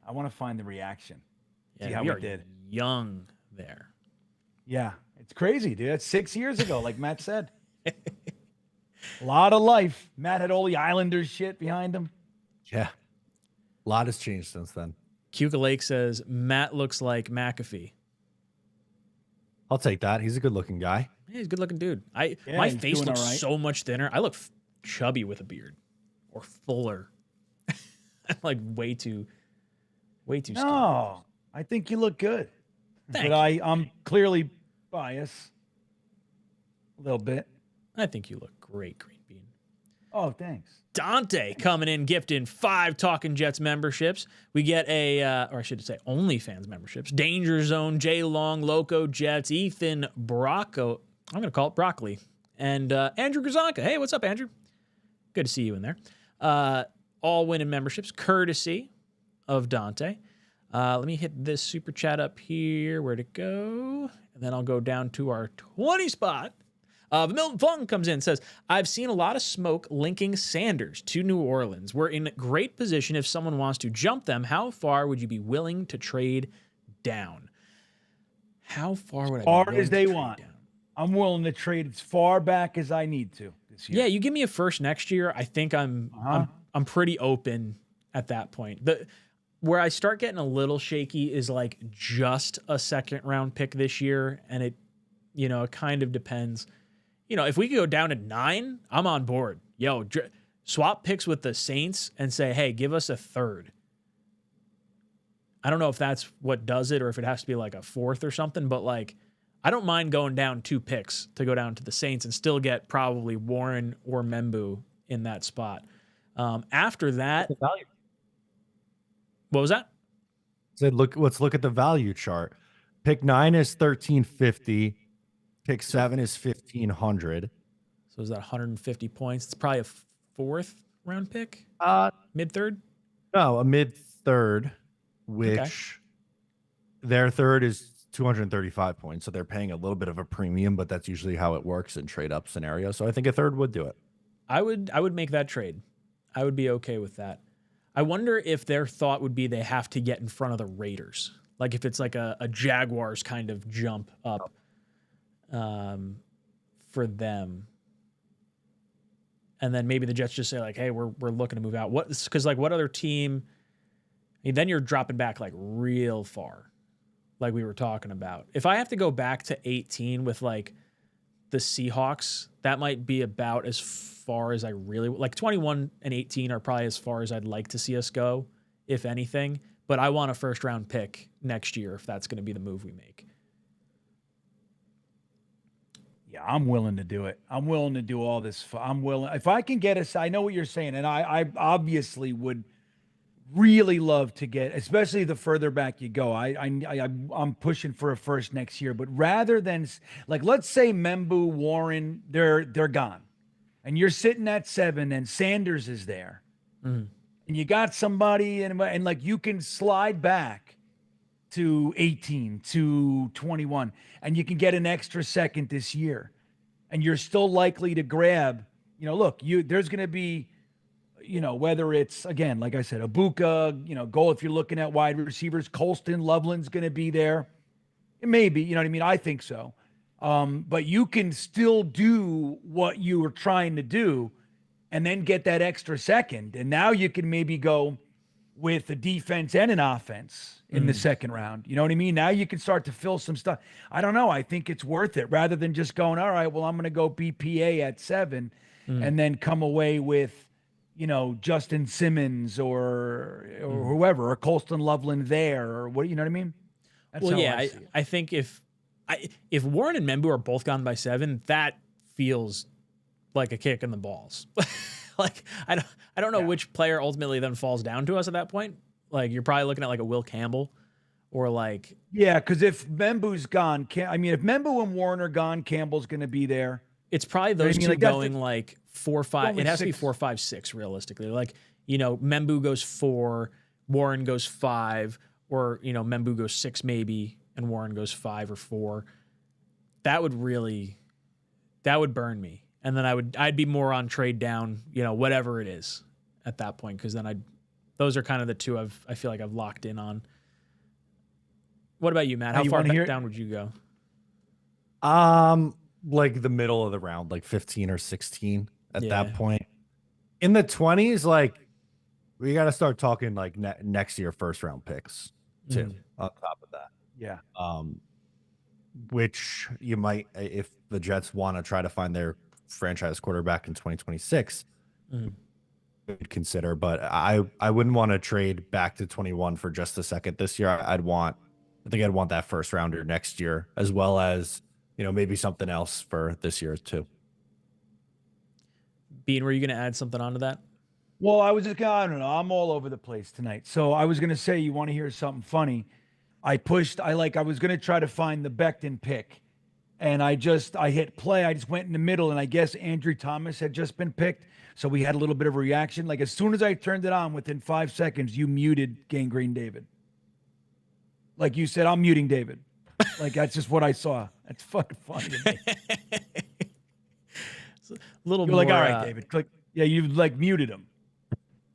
Yeah, see how we we are did. young there. Yeah, it's crazy, dude. That's 6 years ago, like Matt said. A lot of life. Matt had all the Islanders shit behind him. Yeah. A lot has changed since then. 𝐒𝐿𝐫𝐞𝐞 says, Matt looks like McAfee. I'll take that. He's a good looking guy. Yeah, he's a good looking dude. My face looks so much thinner. I look chubby with a beard or fuller. I'm like way too skinny. No, I think you look good. Thank but you. I'm clearly biased. A little bit. I think you look great, Green Bean. Oh, thanks. Dante coming in, gifting 5 Talkin' Jets memberships. We get or I should say OnlyFans memberships. Danger Zone, J Long, Loco Jets, Ethan Brocco. I'm going to call it Broccoli. And Andrew Grzanka. Hey, what's up, Andrew? Good to see you in there. All winning memberships, courtesy of Dante. Let me hit this super chat up here. Where'd it go? And then I'll go down to our 20 spot. Milton Fung comes in and says, I've seen a lot of smoke linking Sanders to New Orleans. We're in great position if someone wants to jump them. How far would you be willing to trade down? How far would I be willing As to they trade want. down? I'm willing to trade as far back as I need to this year. Yeah, you give me a first next year. I think I'm pretty open at that point. Where I start getting a little shaky is like just a second round pick this year, and it kind of depends. If we could go down to 9, I'm on board. Yo, swap picks with the Saints and say, hey, give us a third. I don't know if that's what does it or if it has to be like a 4th or something, but like I don't mind going down 2 picks to go down to the Saints and still get probably Warren or Membu in that spot. After that, what was that? Said, let's look at the value chart. Pick 9 is 1350. Pick 7 is 1500. So is that 150 points? It's probably a 4th round pick? Mid third? No, a mid third, which their third is 235 points. So they're paying a little bit of a premium, but that's usually how it works in trade up scenarios. So I think a third would do it. I would make that trade. I would be okay with that. I wonder if their thought would be they have to get in front of the Raiders. Like if it's like a Jaguars kind of jump up for them. And then maybe the Jets just say like, hey, we're looking to move out. Because like what other team? I mean, then you're dropping back like real far, like we were talking about. If I have to go back to 18 with like the Seahawks, that might be about as far as I really like. 21 and 18 are probably as far as I'd like to see us go, if anything. But I want a first round pick next year if that's going to be the move we make. Yeah, I'm willing to do it. I'm willing to do all this. I'm willing. If I can get us, I know what you're saying. And I obviously would really love to get, especially the further back you go. I'm pushing for a first next year, but rather than like, let's say Membu, Warren, they're gone and you're sitting at 7 and Sanders is there and you got somebody and like you can slide back to 18 to 21, and you can get an extra second this year, and you're still likely to grab, look, there's going to be, whether it's, again, like I said, Ibuka, goal, if you're looking at wide receivers, Colston, Loveland's going to be there. It may be, you know what I mean? I think so. But you can still do what you were trying to do and then get that extra second. And now you can maybe go with a defense and an offense in the second round. You know what I mean? Now you can start to fill some stuff. I don't know. I think it's worth it rather than just going, all right, well, I'm going to go BPA at 7 and then come away with, Justin Simmons or whoever, or Colston Loveland there, or what, you know what I mean? That's well, how yeah, see it. I think if Warren and Membu are both gone by 7, that feels like a kick in the balls. Like, I don't know which player ultimately then falls down to us at that point. Like, you're probably looking at like a Will Campbell or like. Yeah, because if Membu's gone, if Membu and Warren are gone, Campbell's going to be there. It's probably those two going like 4, 5. It has to be 6. 4, 5, 6 realistically. Like, Membu goes 4, Warren goes 5, or, Membu goes 6 maybe, and Warren goes 5 or 4. That would burn me. And then I'd be more on trade down, whatever it is at that point, because then those are kind of the two I feel like I've locked in on. What about you, Matt? How far down would you go? Like the middle of the round, like 15 or 16 at that point. In the 20s, like we got to start talking like next year first round picks too. On top of that, yeah. Which you might, if the Jets want to try to find their franchise quarterback in 2026, would consider. But I wouldn't want to trade back to 21 for just a second this year. I think I'd want that first rounder next year, as well as maybe something else for this year too. Bean, were you going to add something onto that? Well, I was just I don't know. I'm all over the place tonight. So I was going to say, you want to hear something funny? I was going to try to find the Becton pick, and I hit play. I just went in the middle, and I guess Andrew Thomas had just been picked. So we had a little bit of a reaction. Like, as soon as I turned it on, within 5 seconds, you muted Gangrene David. Like you said, I'm muting David. Like, that's just what I saw. That's fucking funny to me. It's a little You're more, like, all right, David, click. Yeah, you like muted him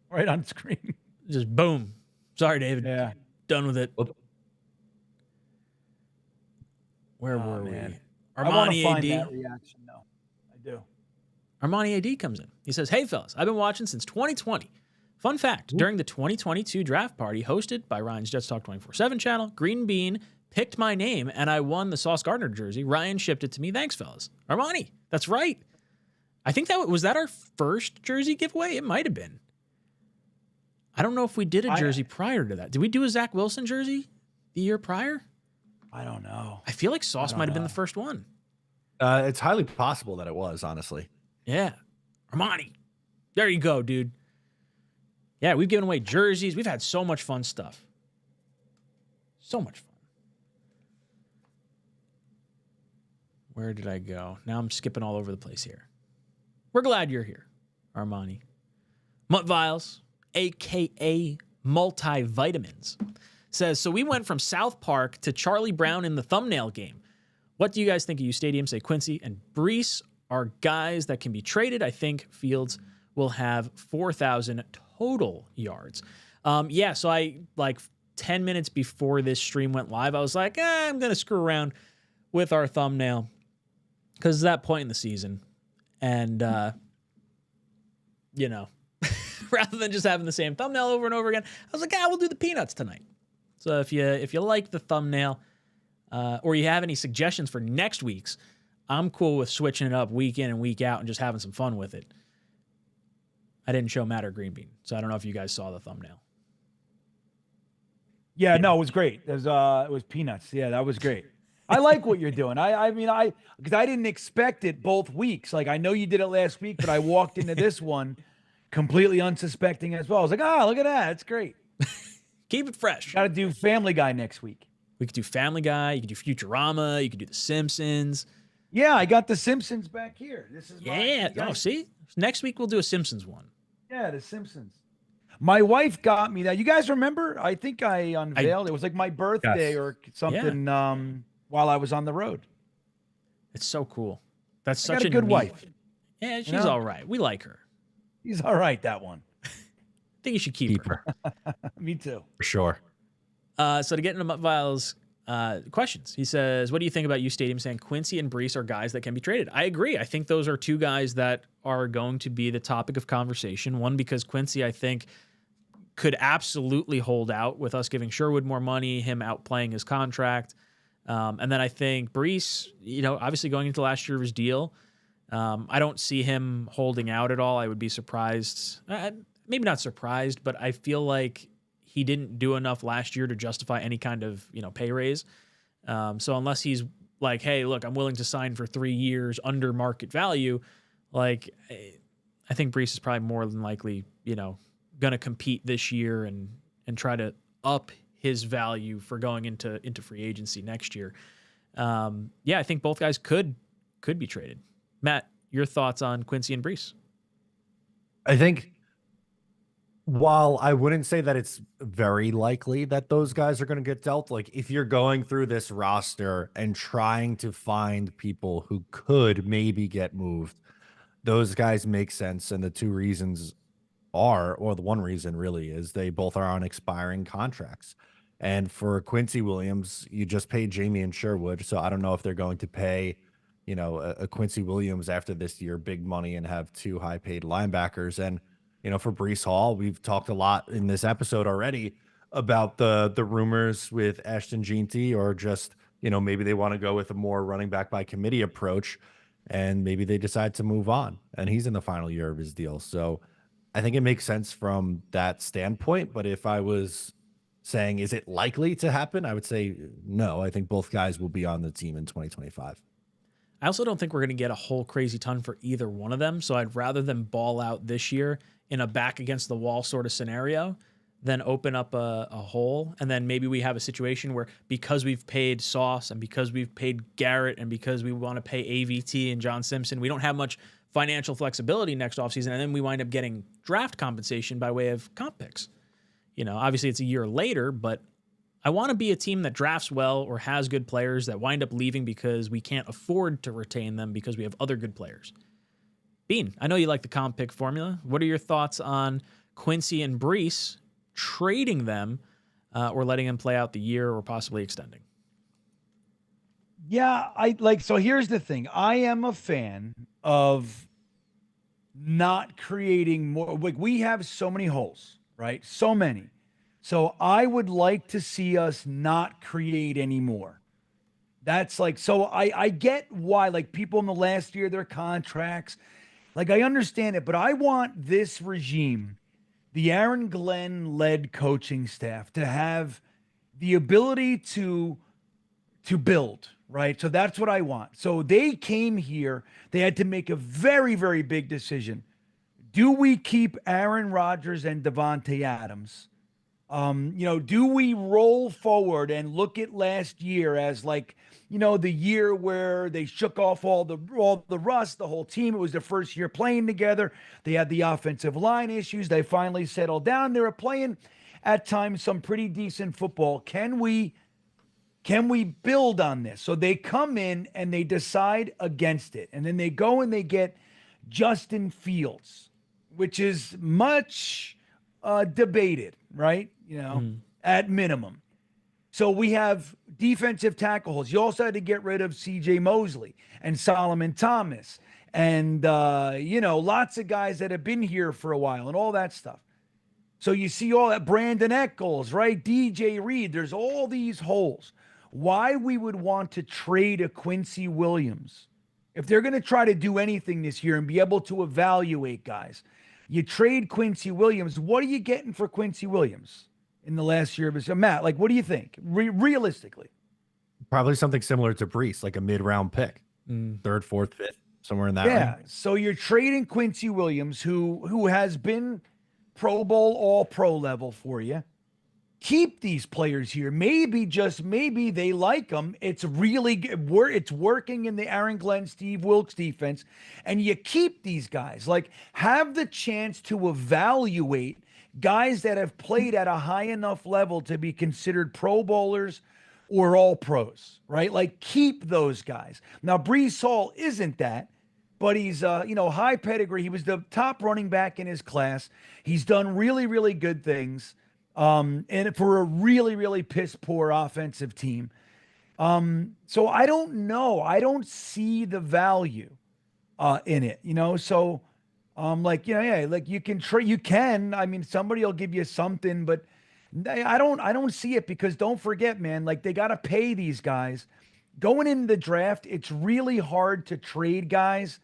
right on screen. Just boom. Sorry, David. Yeah. Done with it. Where were we? I want to Armani find AD. that reaction, though. I do. Armani AD comes in. He says, hey, fellas, I've been watching since 2020. Fun fact, during the 2022 draft party hosted by Ryan's Jets Talk 24/7 channel, Green Bean picked my name, and I won the Sauce Gardner jersey. Ryan shipped it to me. Thanks, fellas. Armani, that's right. I think was that our first jersey giveaway? It might have been. I don't know if we did a jersey prior to that. Did we do a Zach Wilson jersey the year prior? I don't know. I feel like Sauce might have been the first one. It's highly possible that it was, honestly. Yeah. Armani. There you go, dude. Yeah, we've given away jerseys. We've had so much fun stuff. So much fun. Where did I go? Now I'm skipping all over the place here. We're glad you're here, Armani. Mutt Viles, a.k.a. Multivitamins, says, so we went from South Park to Charlie Brown in the thumbnail game. What do you guys think of you stadiums? Say Quincy and Brees are guys that can be traded. I think Fields will have 4,000 total yards. Yeah, so I, 10 minutes before this stream went live, I was like, I'm going to screw around with our thumbnail because it's that point in the season. And, rather than just having the same thumbnail over and over again, I was like, we'll do the peanuts tonight. So if you like the thumbnail or you have any suggestions for next week's, I'm cool with switching it up week in and week out and just having some fun with it. I didn't show Matt or Green Bean, so I don't know if you guys saw the thumbnail. Yeah, no, it was great. It was peanuts. Yeah, that was great. I like what you're doing. Because I didn't expect it both weeks. Like, I know you did it last week, but I walked into this one completely unsuspecting as well. I was like, look at that. It's great. Keep it fresh. Got to do Family Guy next week. We could do Family Guy. You could do Futurama. You could do The Simpsons. Yeah, I got The Simpsons back here. This is see? Next week we'll do a Simpsons one. Yeah, The Simpsons. My wife got me that. You guys remember? I think I unveiled. It was like my birthday or something while I was on the road. It's so cool. That's I such got a good wife. Yeah, she's all right. We like her. He's all right, that one. I think you should keep her. Me too. For sure. So to get into Vile's questions, he says, what do you think about Stadium saying Quincy and Brees are guys that can be traded? I agree. I think those are two guys that are going to be the topic of conversation. One, because Quincy, I think, could absolutely hold out with us giving Sherwood more money, him outplaying his contract. And then I think Brees, obviously going into last year's deal, I don't see him holding out at all. I would be surprised. Maybe not surprised, but I feel like he didn't do enough last year to justify any kind of, pay raise. So unless he's like, hey, look, I'm willing to sign for 3 years under market value, like I think Brees is probably more than likely, going to compete this year and try to up his value for going into free agency next year. I think both guys could be traded. Matt, your thoughts on Quincy and Brees? I think while I wouldn't say that it's very likely that those guys are going to get dealt, like if you're going through this roster and trying to find people who could maybe get moved, those guys make sense. And the two reasons the one reason really is they both are on expiring contracts. And for Quincy Williams, you just paid Jamie and Sherwood. So I don't know if they're going to pay, a Quincy Williams after this year big money and have two high paid linebackers. And, for Brees Hall, we've talked a lot in this episode already about the rumors with Ashton Jeanty, or just, maybe they want to go with a more running back by committee approach, and maybe they decide to move on. And he's in the final year of his deal. So I think it makes sense from that standpoint. But if I was saying, is it likely to happen? I would say no. I think both guys will be on the team in 2025. I also don't think we're going to get a whole crazy ton for either one of them. So I'd rather them ball out this year in a back against the wall sort of scenario than open up a hole. And then maybe we have a situation where, because we've paid Sauce and because we've paid Garrett and because we want to pay AVT and John Simpson, we don't have much financial flexibility next offseason, and then we wind up getting draft compensation by way of comp picks. Obviously it's a year later, but I want to be a team that drafts well or has good players that wind up leaving because we can't afford to retain them because we have other good players. Bean, I know you like the comp pick formula. What are your thoughts on Quincy and Brees trading them or letting them play out the year or possibly extending? Yeah, so here's the thing. I am a fan of not creating more. Like, we have so many holes, right? So many. So I would like to see us not create any more. That's so I get why, people in the last year, their contracts, I understand it, but I want this regime, the Aaron Glenn led coaching staff, to have the ability to build, right? So that's what I want. So they came here, they had to make a very, very big decision. Do we keep Aaron Rodgers and Devontae Adams? Do we roll forward and look at last year as the year where they shook off all the rust, the whole team? It was their first year playing together. They had the offensive line issues. They finally settled down. They were playing at times some pretty decent football. Can we build on this? So they come in and they decide against it. And then they go and they get Justin Fields, which is much debated, right? At minimum. So we have defensive tackles. You also had to get rid of CJ Mosley and Solomon Thomas and, lots of guys that have been here for a while and all that stuff. So you see all that, Brandon Eccles, right? DJ Reed, there's all these holes. Why we would want to trade a Quincy Williams, if they're going to try to do anything this year and be able to evaluate guys, you trade Quincy Williams. What are you getting for Quincy Williams in the last year of his? Matt, what do you think realistically? Probably something similar to Brees, like a mid-round pick, third, fourth, fifth, somewhere in that range. Yeah. So you're trading Quincy Williams, who has been Pro Bowl, all pro level for you. Keep these players here. Maybe, just maybe, they like them. It's really good. It's working in the Aaron Glenn, Steve Wilks defense. And you keep these guys. Have the chance to evaluate guys that have played at a high enough level to be considered Pro Bowlers or all pros, right? Like keep those guys. Now, Brees Hall isn't that, but he's, high pedigree. He was the top running back in his class. He's done really, really good things. And for a really, really piss poor offensive team. So I don't know. I don't see the value, in it, so, like you can, I mean, somebody will give you something, but I don't see it because don't forget, man, like they got to pay these guys going into the draft. It's really hard to trade guys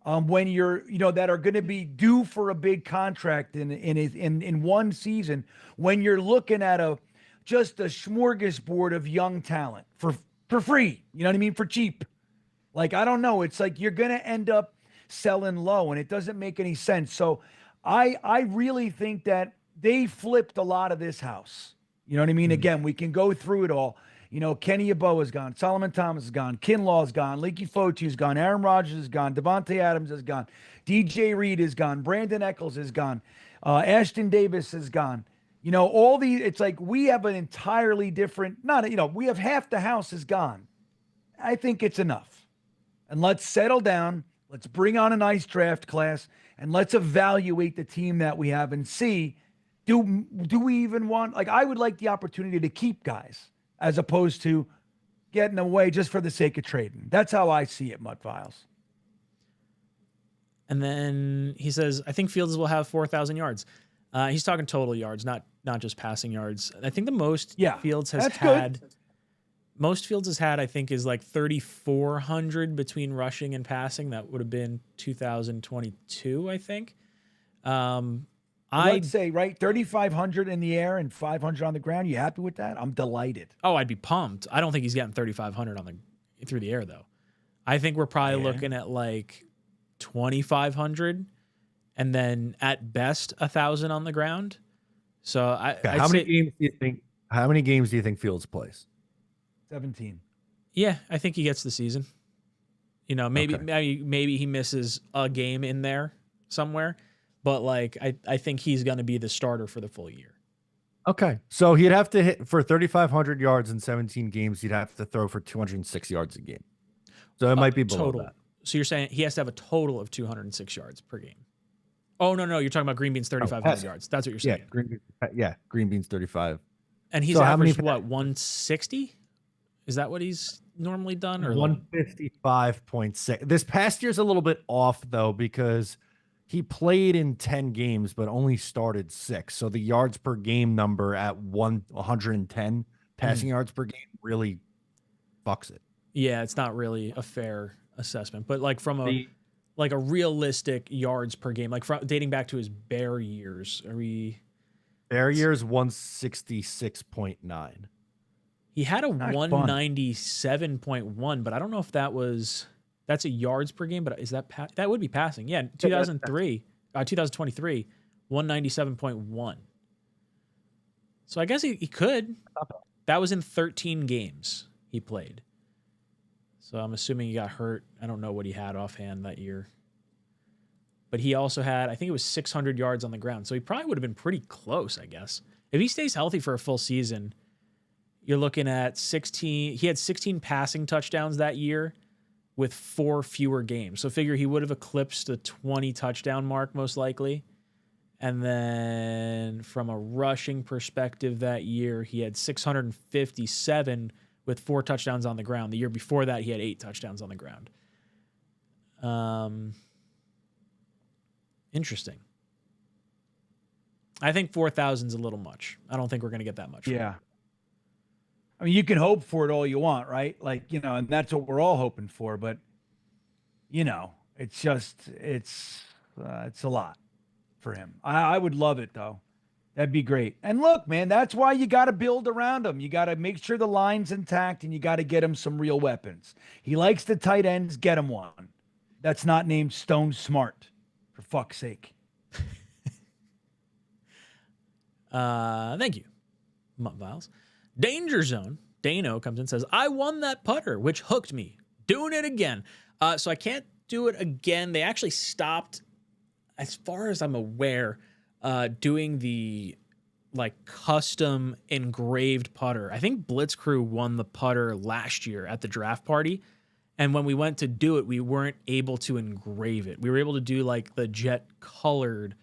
when you're, that are going to be due for a big contract in one season, when you're looking at just a smorgasbord of young talent for free, you know what I mean? For cheap. Like, I don't know. It's like, you're going to end up selling low and it doesn't make any sense. So I really think that they flipped a lot of this house. You know what I mean? Again, we can go through it all. Kenny Yeboah is gone. Solomon Thomas is gone. Kinlaw is gone. Leaky Fotu is gone. Aaron Rodgers is gone. Devontae Adams is gone. DJ Reed is gone. Brandon Eccles is gone. Ashton Davis is gone. All these, it's like we have an entirely different, we have half the house is gone. I think it's enough. And let's settle down. Let's bring on a nice draft class and let's evaluate the team that we have and see, do we even want, like, I would like the opportunity to keep guys as opposed to getting away just for the sake of trading. That's how I see it, Mud Files. And then he says, I think Fields will have 4,000 yards. He's talking total yards, not just passing yards. I think the most Fields has had, I think, is like 3,400 between rushing and passing. That would have been 2022, I think. I'd say, right, 3,500 in the air and 500 on the ground. You happy with that? I'm delighted. Oh, I'd be pumped. I don't think he's getting 3,500 through the air, though. I think we're probably looking at like 2,500 and then at best 1,000 on the ground. So how many games do you think Fields plays? 17. Yeah, I think he gets the season. Maybe he misses a game in there somewhere, but like I think he's going to be the starter for the full year. Okay, so he'd have to hit for 3,500 yards in 17 games. He'd have to throw for 206 yards a game. So it might be below that. So you're saying he has to have a total of 206 yards per game. Oh, no, you're talking about Green Bean's 3,500 yards. That's what you're saying. Green Bean's 35. And he's averaged, 160? Is that what he's normally done? Or 155.6. This past year's a little bit off, though, because he played in 10 games, but only started 6. So the yards per game number at 110 passing yards per game really fucks it. Yeah, it's not really a fair assessment. But like from a realistic yards per game, like dating back to his Bear years, Bear years 166.9. He had a 197.1, but I don't know if that's a yards per game, but is that that would be passing? Yeah, 2023, 197.1. So I guess he could. That was in 13 games he played. So I'm assuming he got hurt. I don't know what he had offhand that year. But he also had, I think it was 600 yards on the ground. So he probably would have been pretty close, I guess. If he stays healthy for a full season, you're looking at 16. He had 16 passing touchdowns that year with 4 fewer games. So figure he would have eclipsed the 20 touchdown mark most likely. And then from a rushing perspective that year, he had 657 with 4 touchdowns on the ground. The year before that, he had 8 touchdowns on the ground. Interesting. I think 4,000 is a little much. I don't think we're going to get that much. Yeah. I mean, you can hope for it all you want, right? Like, and that's what we're all hoping for. But, it's just, it's a lot for him. I would love it, though. That'd be great. And look, man, that's why you got to build around him. You got to make sure the line's intact and you got to get him some real weapons. He likes the tight ends. Get him one. That's not named Stone Smart, for fuck's sake. Thank you, Mutt Viles. Danger Zone. Dano comes in and says, I won that putter, which hooked me. Doing it again. So I can't do it again. They actually stopped, as far as I'm aware, doing the like custom engraved putter. I think Blitz Crew won the putter last year at the draft party. And when we went to do it, we weren't able to engrave it. We were able to do like the jet colored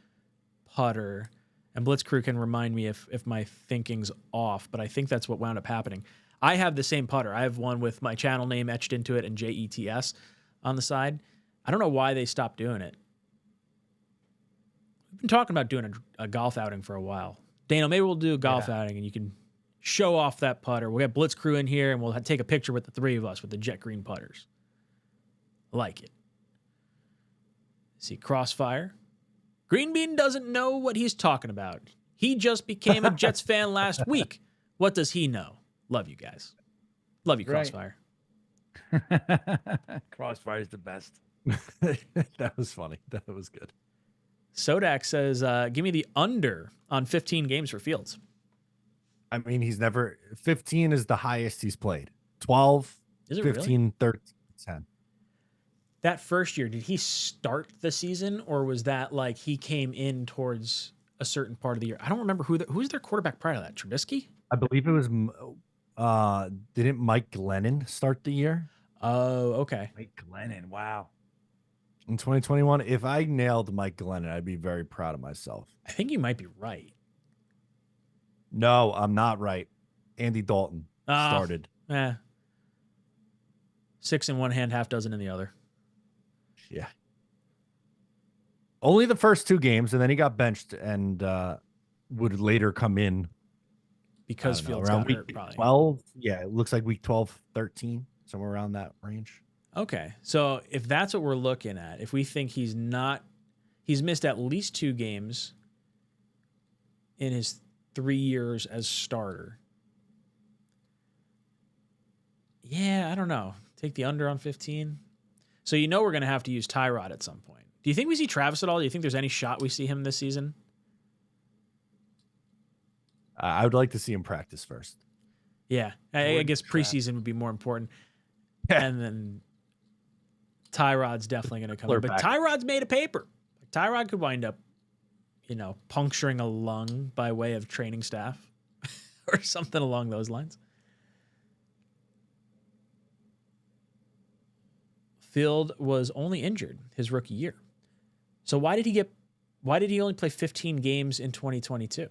putter. And Blitz Crew can remind me if my thinking's off, but I think that's what wound up happening. I have the same putter. I have one with my channel name etched into it and JETS on the side. I don't know why they stopped doing it. We've been talking about doing a golf outing for a while. Dano, maybe we'll do a golf outing and you can show off that putter. We'll get Blitz Crew in here and we'll take a picture with the three of us with the jet green putters. I like it. See, Crossfire. Green Bean doesn't know what he's talking about. He just became a Jets fan last week. What does he know? Love you guys. Love you, Crossfire. Crossfire is the best. That was funny. That was good. Sodak says, give me the under on 15 games for Fields. I mean, 15 is the highest he's played. 12, Is it 15, really? 13, 10. That first year, did he start the season or was that like he came in towards a certain part of the year? I don't remember who's their quarterback prior to that. Trubisky? I believe it was, didn't Mike Glennon start the year? Oh, okay. Mike Glennon, wow. In 2021, if I nailed Mike Glennon, I'd be very proud of myself. I think you might be right. No, I'm not right. Andy Dalton started. 6 in one hand, half dozen in the other. Yeah. Only the first 2 games, and then he got benched and would later come in. Because Fields got hurt, probably. 12. Yeah, it looks like week 12, 13, somewhere around that range. Okay. So if that's what we're looking at, if we think he's missed at least 2 games in his 3 years as starter. Yeah, I don't know. Take the under on 15. So you know we're going to have to use Tyrod at some point. Do you think we see Travis at all? Do you think there's any shot we see him this season? I would like to see him practice first. Yeah, I guess preseason would be more important. And then Tyrod's definitely going to come in. But Tyrod's made of paper. Tyrod could wind up, puncturing a lung by way of training staff or something along those lines. Field was only injured his rookie year. So why did he only play 15 games in 2022?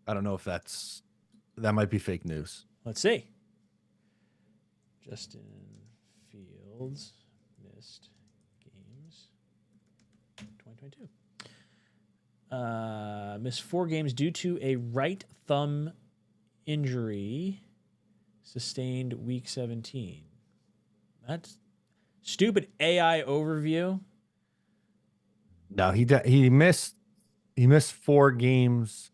I don't know if that might be fake news. Let's see. Justin Fields missed games 2022. Missed 4 games due to a right thumb injury sustained week 17. That's stupid AI overview. No, he missed 4 games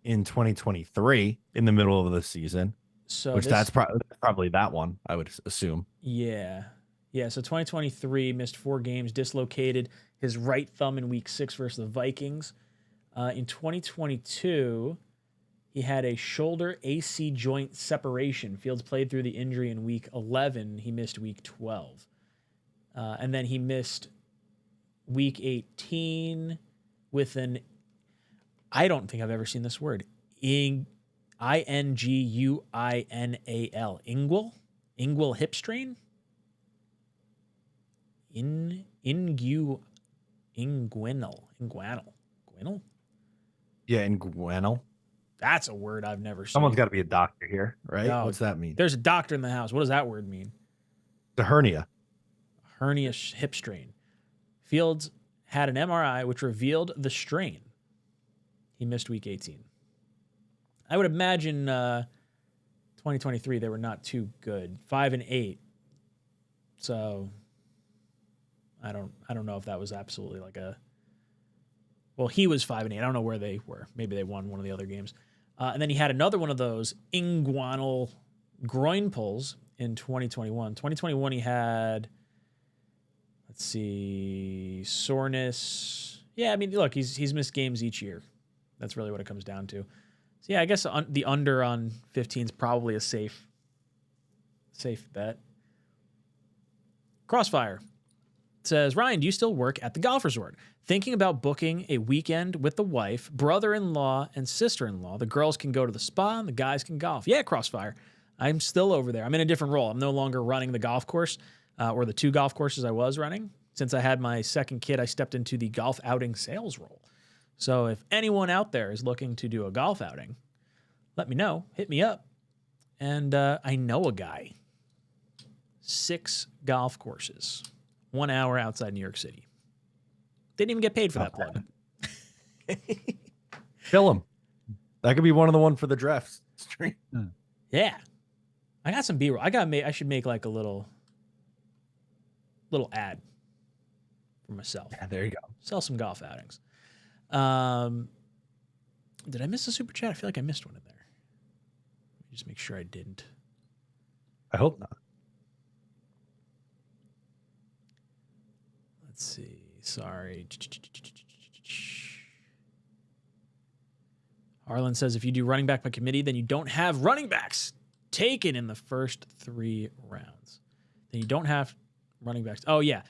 in 2023 in the middle of the season. So that's probably that one, I would assume. Yeah. So 2023 missed 4 games, dislocated his right thumb in week 6 versus the Vikings. In 2022, he had a shoulder AC joint separation. Fields played through the injury in week 11. He missed week 12. And then he missed week 18 with I don't think I've ever seen this word. INGUINAL. Inguinal hip strain? Inguinal. Yeah, inguinal. That's a word I've never seen. Someone's got to be a doctor here, right? No, what's that mean? There's a doctor in the house. What does that word mean? The hernia. Hernia hip strain. Fields had an MRI which revealed the strain. He missed week 18. I would imagine 2023 they were not too good. 5-8. So I don't know if that was absolutely like a. Well, he was 5-8. I don't know where they were. Maybe they won one of the other games. And then he had another one of those inguinal groin pulls in 2021. 2021 he had, let's see, soreness. Yeah, I mean, look, he's missed games each year. That's really what it comes down to. So yeah, I guess the under on 15 is probably a safe bet. Crossfire. says, Ryan, do you still work at the golf resort? Thinking about booking a weekend with the wife, brother-in-law, and sister-in-law. The girls can go to the spa and the guys can golf. Yeah, Crossfire. I'm still over there. I'm in a different role. I'm no longer running the golf course or the 2 golf courses I was running. Since I had my second kid, I stepped into the golf outing sales role. So if anyone out there is looking to do a golf outing, let me know. Hit me up. And I know a guy. 6 golf courses. 1 hour outside New York City. Didn't even get paid for that plug. Kill him. That could be one of the one for the draft stream. Yeah. I got some B-roll. I should make like a little ad for myself. Yeah, there you go. Sell some golf outings. Did I miss a super chat? I feel like I missed one in there. Let me just make sure I didn't. I hope not. Let's see. Sorry. Harlan says if you do running back by committee, then you don't have running backs taken in the first 3 rounds. Then you don't have running backs. Oh, yeah.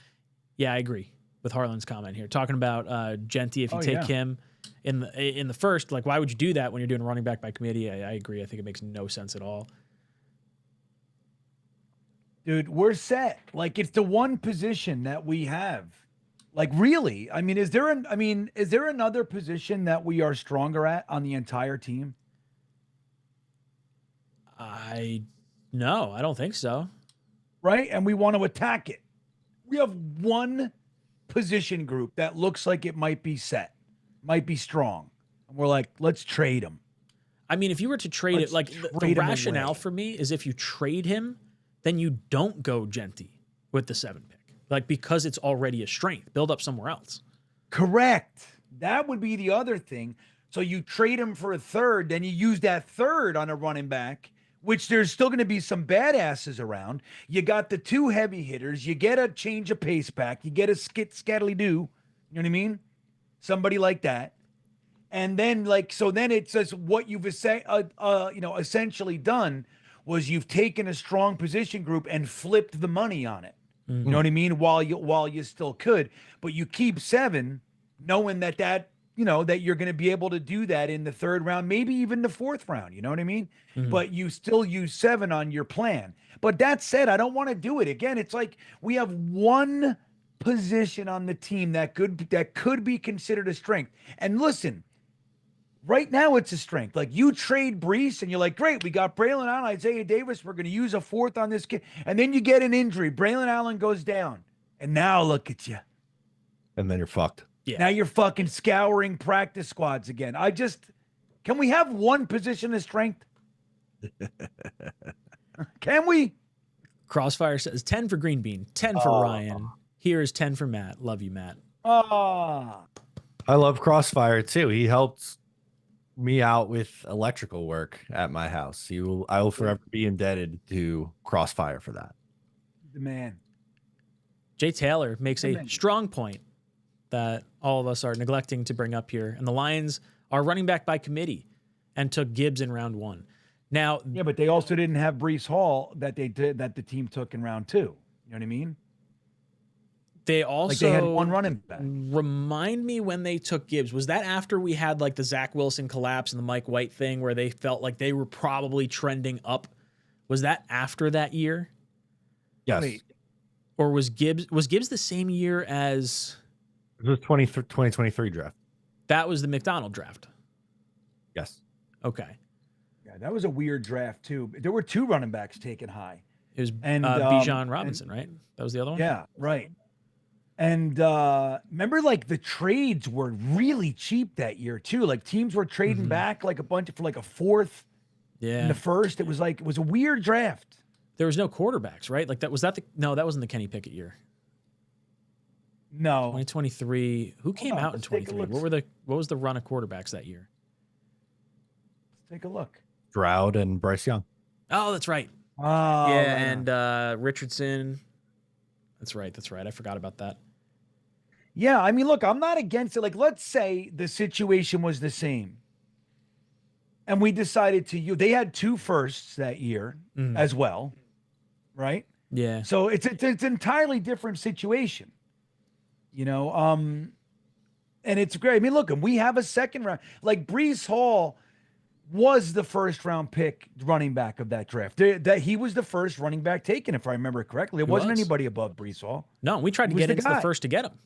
Yeah, I agree with Harlan's comment here. Talking about Genty, if you take him in the first, like, why would you do that when you're doing running back by committee? I agree. I think it makes no sense at all. Dude, we're set. Like, it's the one position that we have. Like, really? I mean, is there another position that we are stronger at on the entire team? No, I don't think so. Right? And we want to attack it. We have one position group that looks like it might be set, might be strong. And we're like, let's trade him. I mean, if you were to trade it, like the rationale for me is if you trade him, then you don't go Genty with the 7 pick. Like, because it's already a strength. Build up somewhere else. Correct. That would be the other thing. So you trade him for a third, then you use that third on a running back, which there's still going to be some badasses around. You got the 2 heavy hitters. You get a change of pace back. You get a scattily-do. You know what I mean? Somebody like that. And then, like, so then it says what you've essentially done was you've taken a strong position group and flipped the money on it. Mm-hmm. You know what I mean? While you still could, but you keep 7, knowing that you're going to be able to do that in the 3rd round, maybe even the 4th round. You know what I mean? Mm-hmm. But you still use 7 on your plan. But that said, I don't want to do it again. It's like we have one position on the team that could be considered a strength. And listen, right now it's a strength. Like, you trade Brees and you're like, great, we got Braylon Allen, Isaiah Davis. We're going to use a 4th on this kid. And then you get an injury. Braylon Allen goes down. And now look at you. And then you're fucked. Yeah. Now you're fucking scouring practice squads again. Can we have one position of strength? Can we? Crossfire says 10 for Green Bean, 10 for Ryan. Here is 10 for Matt. Love you, Matt. I love Crossfire too. He helped me out with electrical work at my house. I will forever be indebted to Crossfire for that. The man. Jay Taylor makes a strong point that all of us are neglecting to bring up here. And the Lions are running back by committee and took Gibbs in round 1. Now, yeah, but they also didn't have Brees Hall that the team took in round 2. You know what I mean? They also they had one running back. Remind me when they took Gibbs. Was that after we had like the Zach Wilson collapse and the Mike White thing where they felt like they were probably trending up? Was that after that year? Yes. Wait. Or was Gibbs the same year as it was 2023 draft? That was the McDonald draft. Yes. Okay. Yeah, that was a weird draft too. There were 2 running backs taken high. It was Bijan Robinson, right? That was the other one? Yeah, right. And remember, like, the trades were really cheap that year too. Like, teams were trading back like a bunch for like a 4th in the 1st. It was a weird draft. There was no quarterbacks, right? Like that wasn't the Kenny Pickett year. No. 2023. Who came out in 23? What was the run of quarterbacks that year? Let's take a look. Stroud and Bryce Young. Oh, that's right. Oh, yeah, and Richardson. That's right. I forgot about that. Yeah, I mean, look, I'm not against it. Like, let's say the situation was the same. And we decided they had 2 firsts that year as well, right? Yeah. So it's an entirely different situation. You know, and it's great. I mean, look, and we have a second round. Like Breece Hall was the first round pick running back of that draft. That he was the first running back taken, if I remember correctly. There wasn't anybody above Breece Hall. No, we tried to get into the first to get him.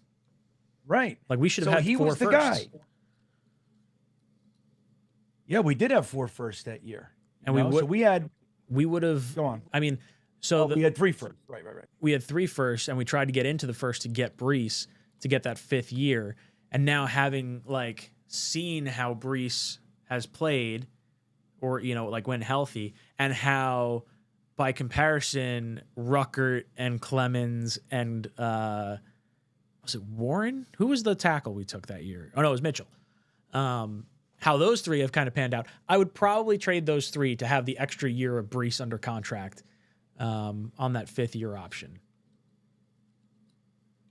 Right. Like we should have had he 4 was the firsts. guy. Yeah, we did have 4 firsts that year. And we would have. Go on. I mean, so we had 3 firsts. Right. We had 3 firsts, and we tried to get into the first to get Breece to get that 5th year. And now having like seen how Breece has played, or you know, like when healthy, and how by comparison Ruckert and Clemens and was it Warren? Who was the tackle we took that year? Oh no, it was Mitchell. How those 3 have kind of panned out. I would probably trade those 3 to have the extra year of Breece under contract on that 5th year option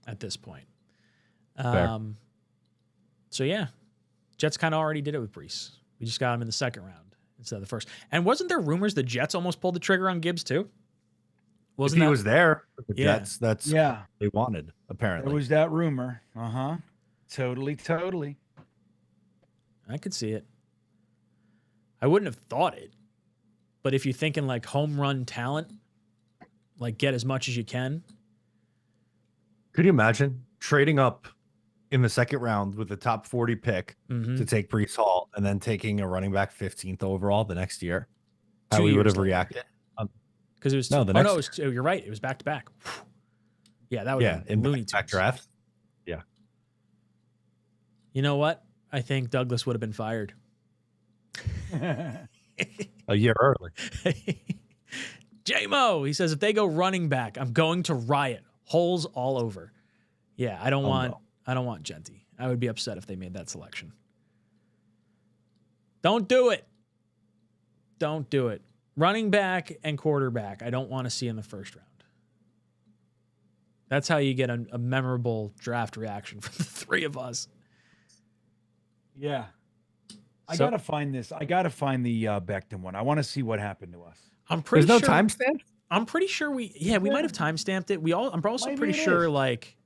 at this point. So yeah, Jets kind of already did it with Breece. We just got him in the 2nd round instead of the 1st. And wasn't there rumors the Jets almost pulled the trigger on Gibbs too? If he was there, the Jets, that's what they wanted, apparently. There was that rumor. Totally. I could see it. I wouldn't have thought it. But if you're thinking like home run talent, like get as much as you can. Could you imagine trading up in the 2nd round with the top 40 pick to take Breece Hall and then taking a running back 15th overall the next year? How we would have reacted? Because it was you're right. It was back to back. Yeah, that would have been Looney Tunes. Back draft. Yeah. You know what? I think Douglas would have been fired a year early. J-Mo, he says, if they go running back, I'm going to riot. Holes all over. Yeah, I don't want Genty. I would be upset if they made that selection. Don't do it. Don't do it. Running back and quarterback, I don't want to see in the 1st round. That's how you get a memorable draft reaction from the 3 of us. Yeah. I got to find this. I got to find the Becton one. I want to see what happened to us. I'm pretty There's sure. no timestamp? I'm pretty sure we might have timestamped it. I'm also pretty sure like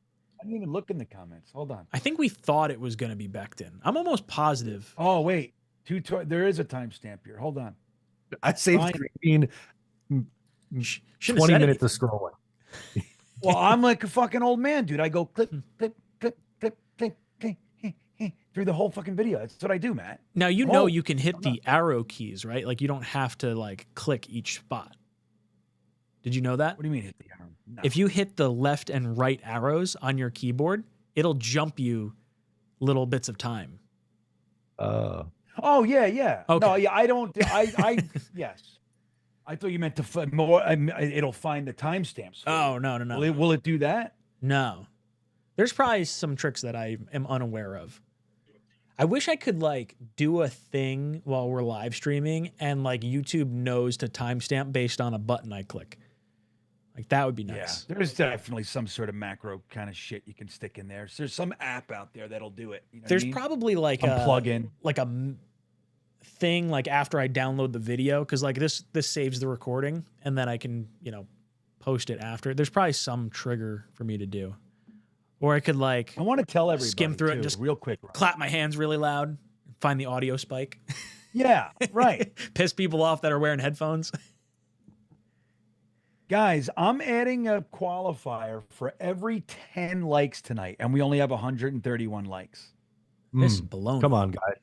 I didn't even look in the comments. Hold on. I think we thought it was going to be Becton. I'm almost positive. Oh, wait. There is a timestamp here. Hold on. I saved 20 minutes of scrolling. Well, I'm like a fucking old man, dude. I go clip, clip, clip, clip, clip, clip, through the whole fucking video. That's what I do, Matt. Now, you know you can hit the arrow keys, right? Like you don't have to like click each spot. Did you know that? What do you mean hit the arrow? No. If you hit the left and right arrows on your keyboard, it'll jump you little bits of time. Oh, yeah. Okay. No, yeah, I don't. Yes. I thought you meant to more. It'll find the timestamps. Oh, no. Will it do that? No. There's probably some tricks that I am unaware of. I wish I could like do a thing while we're live streaming and like YouTube knows to timestamp based on a button I click. Like that would be nice. Yeah, there's definitely some sort of macro kind of shit you can stick in there. So there's some app out there that'll do it. You know there's probably like a plugin, like a thing like after I download the video because like this saves the recording and then I can post it after. There's probably some trigger for me to do, or I could like I want to tell everybody skim through it and just real quick, clap my hands really loud, find the audio spike. Yeah, right. Piss people off that are wearing headphones. Guys, I'm adding a qualifier for every 10 likes tonight, and we only have 131 likes. This is baloney. Come on, guys.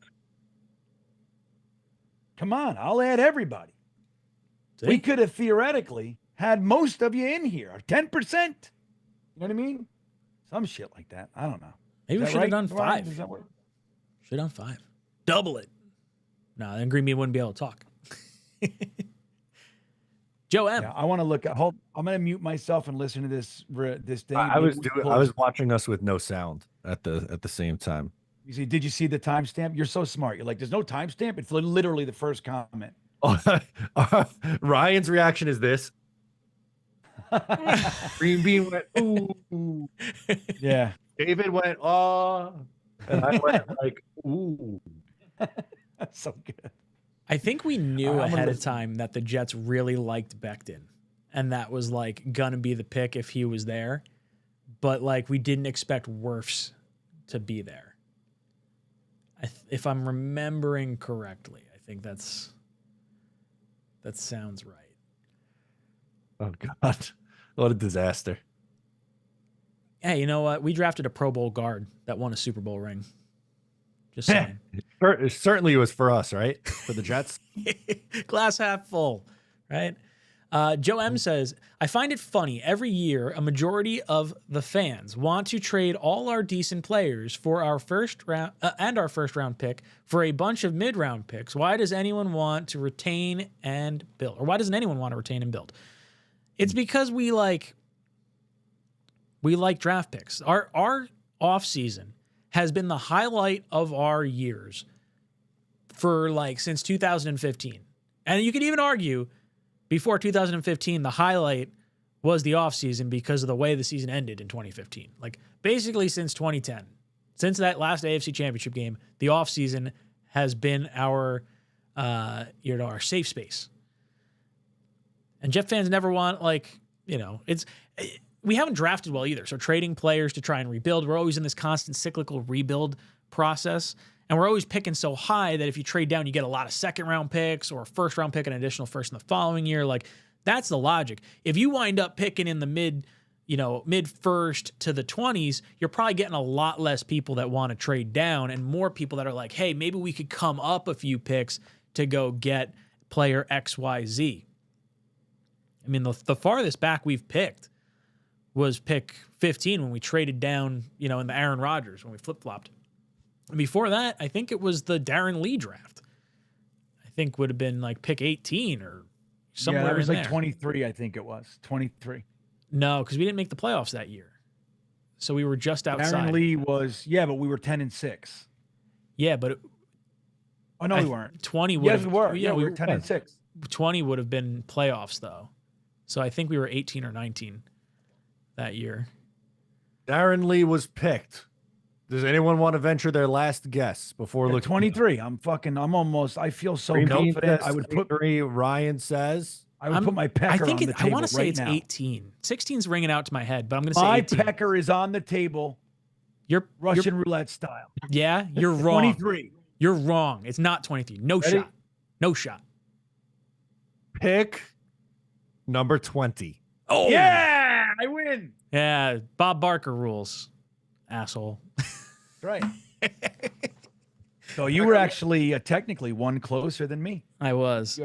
Come on, I'll add everybody. See? We could have theoretically had most of you in here, 10%. You know what I mean? Some shit like that. I don't know. Maybe we should have done 5. Does that work? Should have done 5. Double it. No, then Green Bean wouldn't be able to talk. Joe M. Yeah, I want to look at. I'm going to mute myself and listen to this thing. I was watching us with no sound at the same time. You see? Did you see the timestamp? You're so smart. You're like, there's no timestamp. It's literally the first comment. Ryan's reaction is this. Green Bean went ooh. Yeah. David went oh, and I went like ooh. That's so good. I think we knew ahead of time that the Jets really liked Becton, and that was like gonna be the pick if he was there. but like we didn't expect Wirfs to be there. If I'm remembering correctly, I think that sounds right. Oh God, what a disaster! Hey, you know what? We drafted a Pro Bowl guard that won a Super Bowl ring. Just saying. Certainly it was for us, right? For the Jets. Glass half full, right? Joe M says, I find it funny. Every year, a majority of the fans want to trade all our decent players for our first round and our first round pick for a bunch of mid round picks. Why does anyone want to retain and build? Or why doesn't anyone want to retain and build? It's because we like draft picks. Our offseason has been the highlight of our years for like since 2015. And you could even argue before 2015, the highlight was the offseason because of the way the season ended in 2015. Like basically since 2010, since that last AFC Championship game, the offseason has been our safe space. And Jet fans never want we haven't drafted well either. So trading players to try and rebuild, we're always in this constant cyclical rebuild process. And we're always picking so high that if you trade down, you get a lot of second round picks or a first round pick, an additional first in the following year. Like that's the logic. If you wind up picking in the mid first to the 20s, you're probably getting a lot less people that want to trade down and more people that are like, hey, maybe we could come up a few picks to go get player XYZ. I mean, the farthest back we've picked was pick 15 when we traded down, in the Aaron Rodgers, when we flip-flopped. And before that, I think it was the Darren Lee draft. I think would have been like pick 18 or somewhere in there. It was like 23, I think it was. 23. No, because we didn't make the playoffs that year. So we were just outside. Darren Lee was, but we were 10-6. Yeah, but... we weren't. 20 would have... Yes, we were. Yeah, we were 10-6. 20 would have been playoffs, though. So I think we were 18 or 19 that year. Darren Lee was picked. Does anyone want to venture their last guess before looking? 23. I feel so confident. I would put Ryan says. I would put my pecker on the table. I want to say it's now. 18. 16's ringing out to my head, but I'm going to say my 18. My pecker is on the table. You're Russian roulette style. Yeah, you're wrong. 23. You're wrong. It's not 23. No Ready? Shot. No shot. Pick number 20. Oh yeah, I win. Yeah, Bob Barker rules, asshole. That's right. So you were actually technically one closer than me. I was.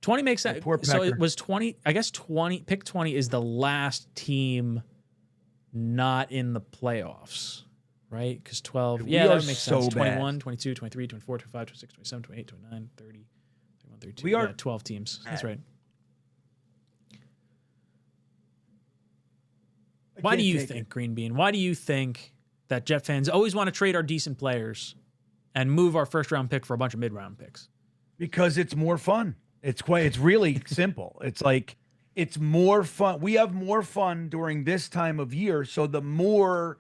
20 makes sense. So it was 20. I guess 20. Pick 20 is the last team not in the playoffs, right? Because 12. Yeah, that makes sense. 21, 22, 23, 24, 25, 26, 27, 28, 29, 30, 31, 32. We are 12 teams. That's right. Why do you think, Green Bean? Why do you think that Jet fans always want to trade our decent players and move our first round pick for a bunch of mid round picks? Because it's more fun. It's really simple. It's more fun. We have more fun during this time of year. So the more,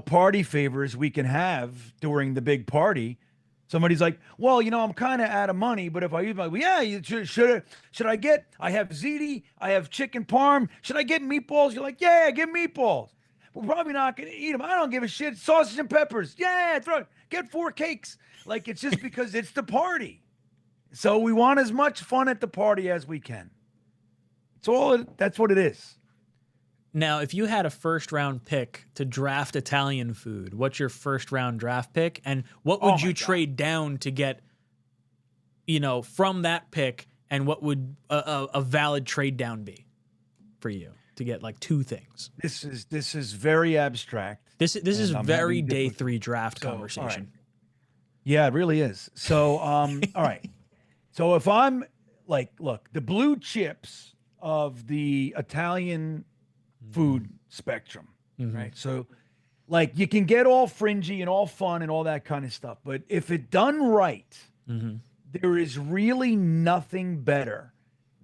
party favors we can have during the big party. Somebody's like, well, I'm kind of out of money, but if I use should I get, I have ziti, I have chicken parm. Should I get meatballs? You're like, yeah, get meatballs. We're probably not going to eat them. I don't give a shit. Sausage and peppers. Yeah, get 4 cakes. Like, it's just because it's the party. So we want as much fun at the party as we can. That's what it is. Now, if you had a first round pick to draft Italian food, what's your first round draft pick? And what would you trade down to get, from that pick? And what would a valid trade down be for you to get like 2 things? This is very abstract. This is very day 3 draft conversation. Right. Yeah, it really is. So, all right. So if I'm like, look, the blue chips of the Italian food spectrum, right? So like you can get all fringy and all fun and all that kind of stuff, but if it done right, there is really nothing better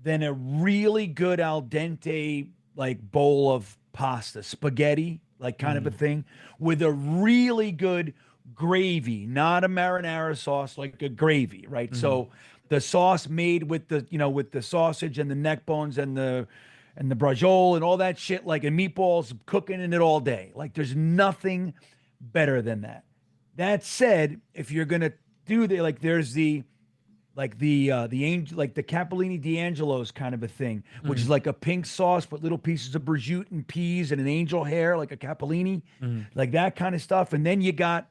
than a really good al dente like bowl of pasta, spaghetti, like kind of a thing, with a really good gravy, not a marinara sauce, like a gravy, right? So the sauce made with the, with the sausage and the neck bones and the and the brajol and all that shit, like, and meatballs, cooking in it all day. Like, there's nothing better than that. That said, if you're gonna do there's the angel, like the Capellini D'Angelo's kind of a thing, which is like a pink sauce with little pieces of prosciutto and peas and an angel hair, like a Capellini, like that kind of stuff. And then you got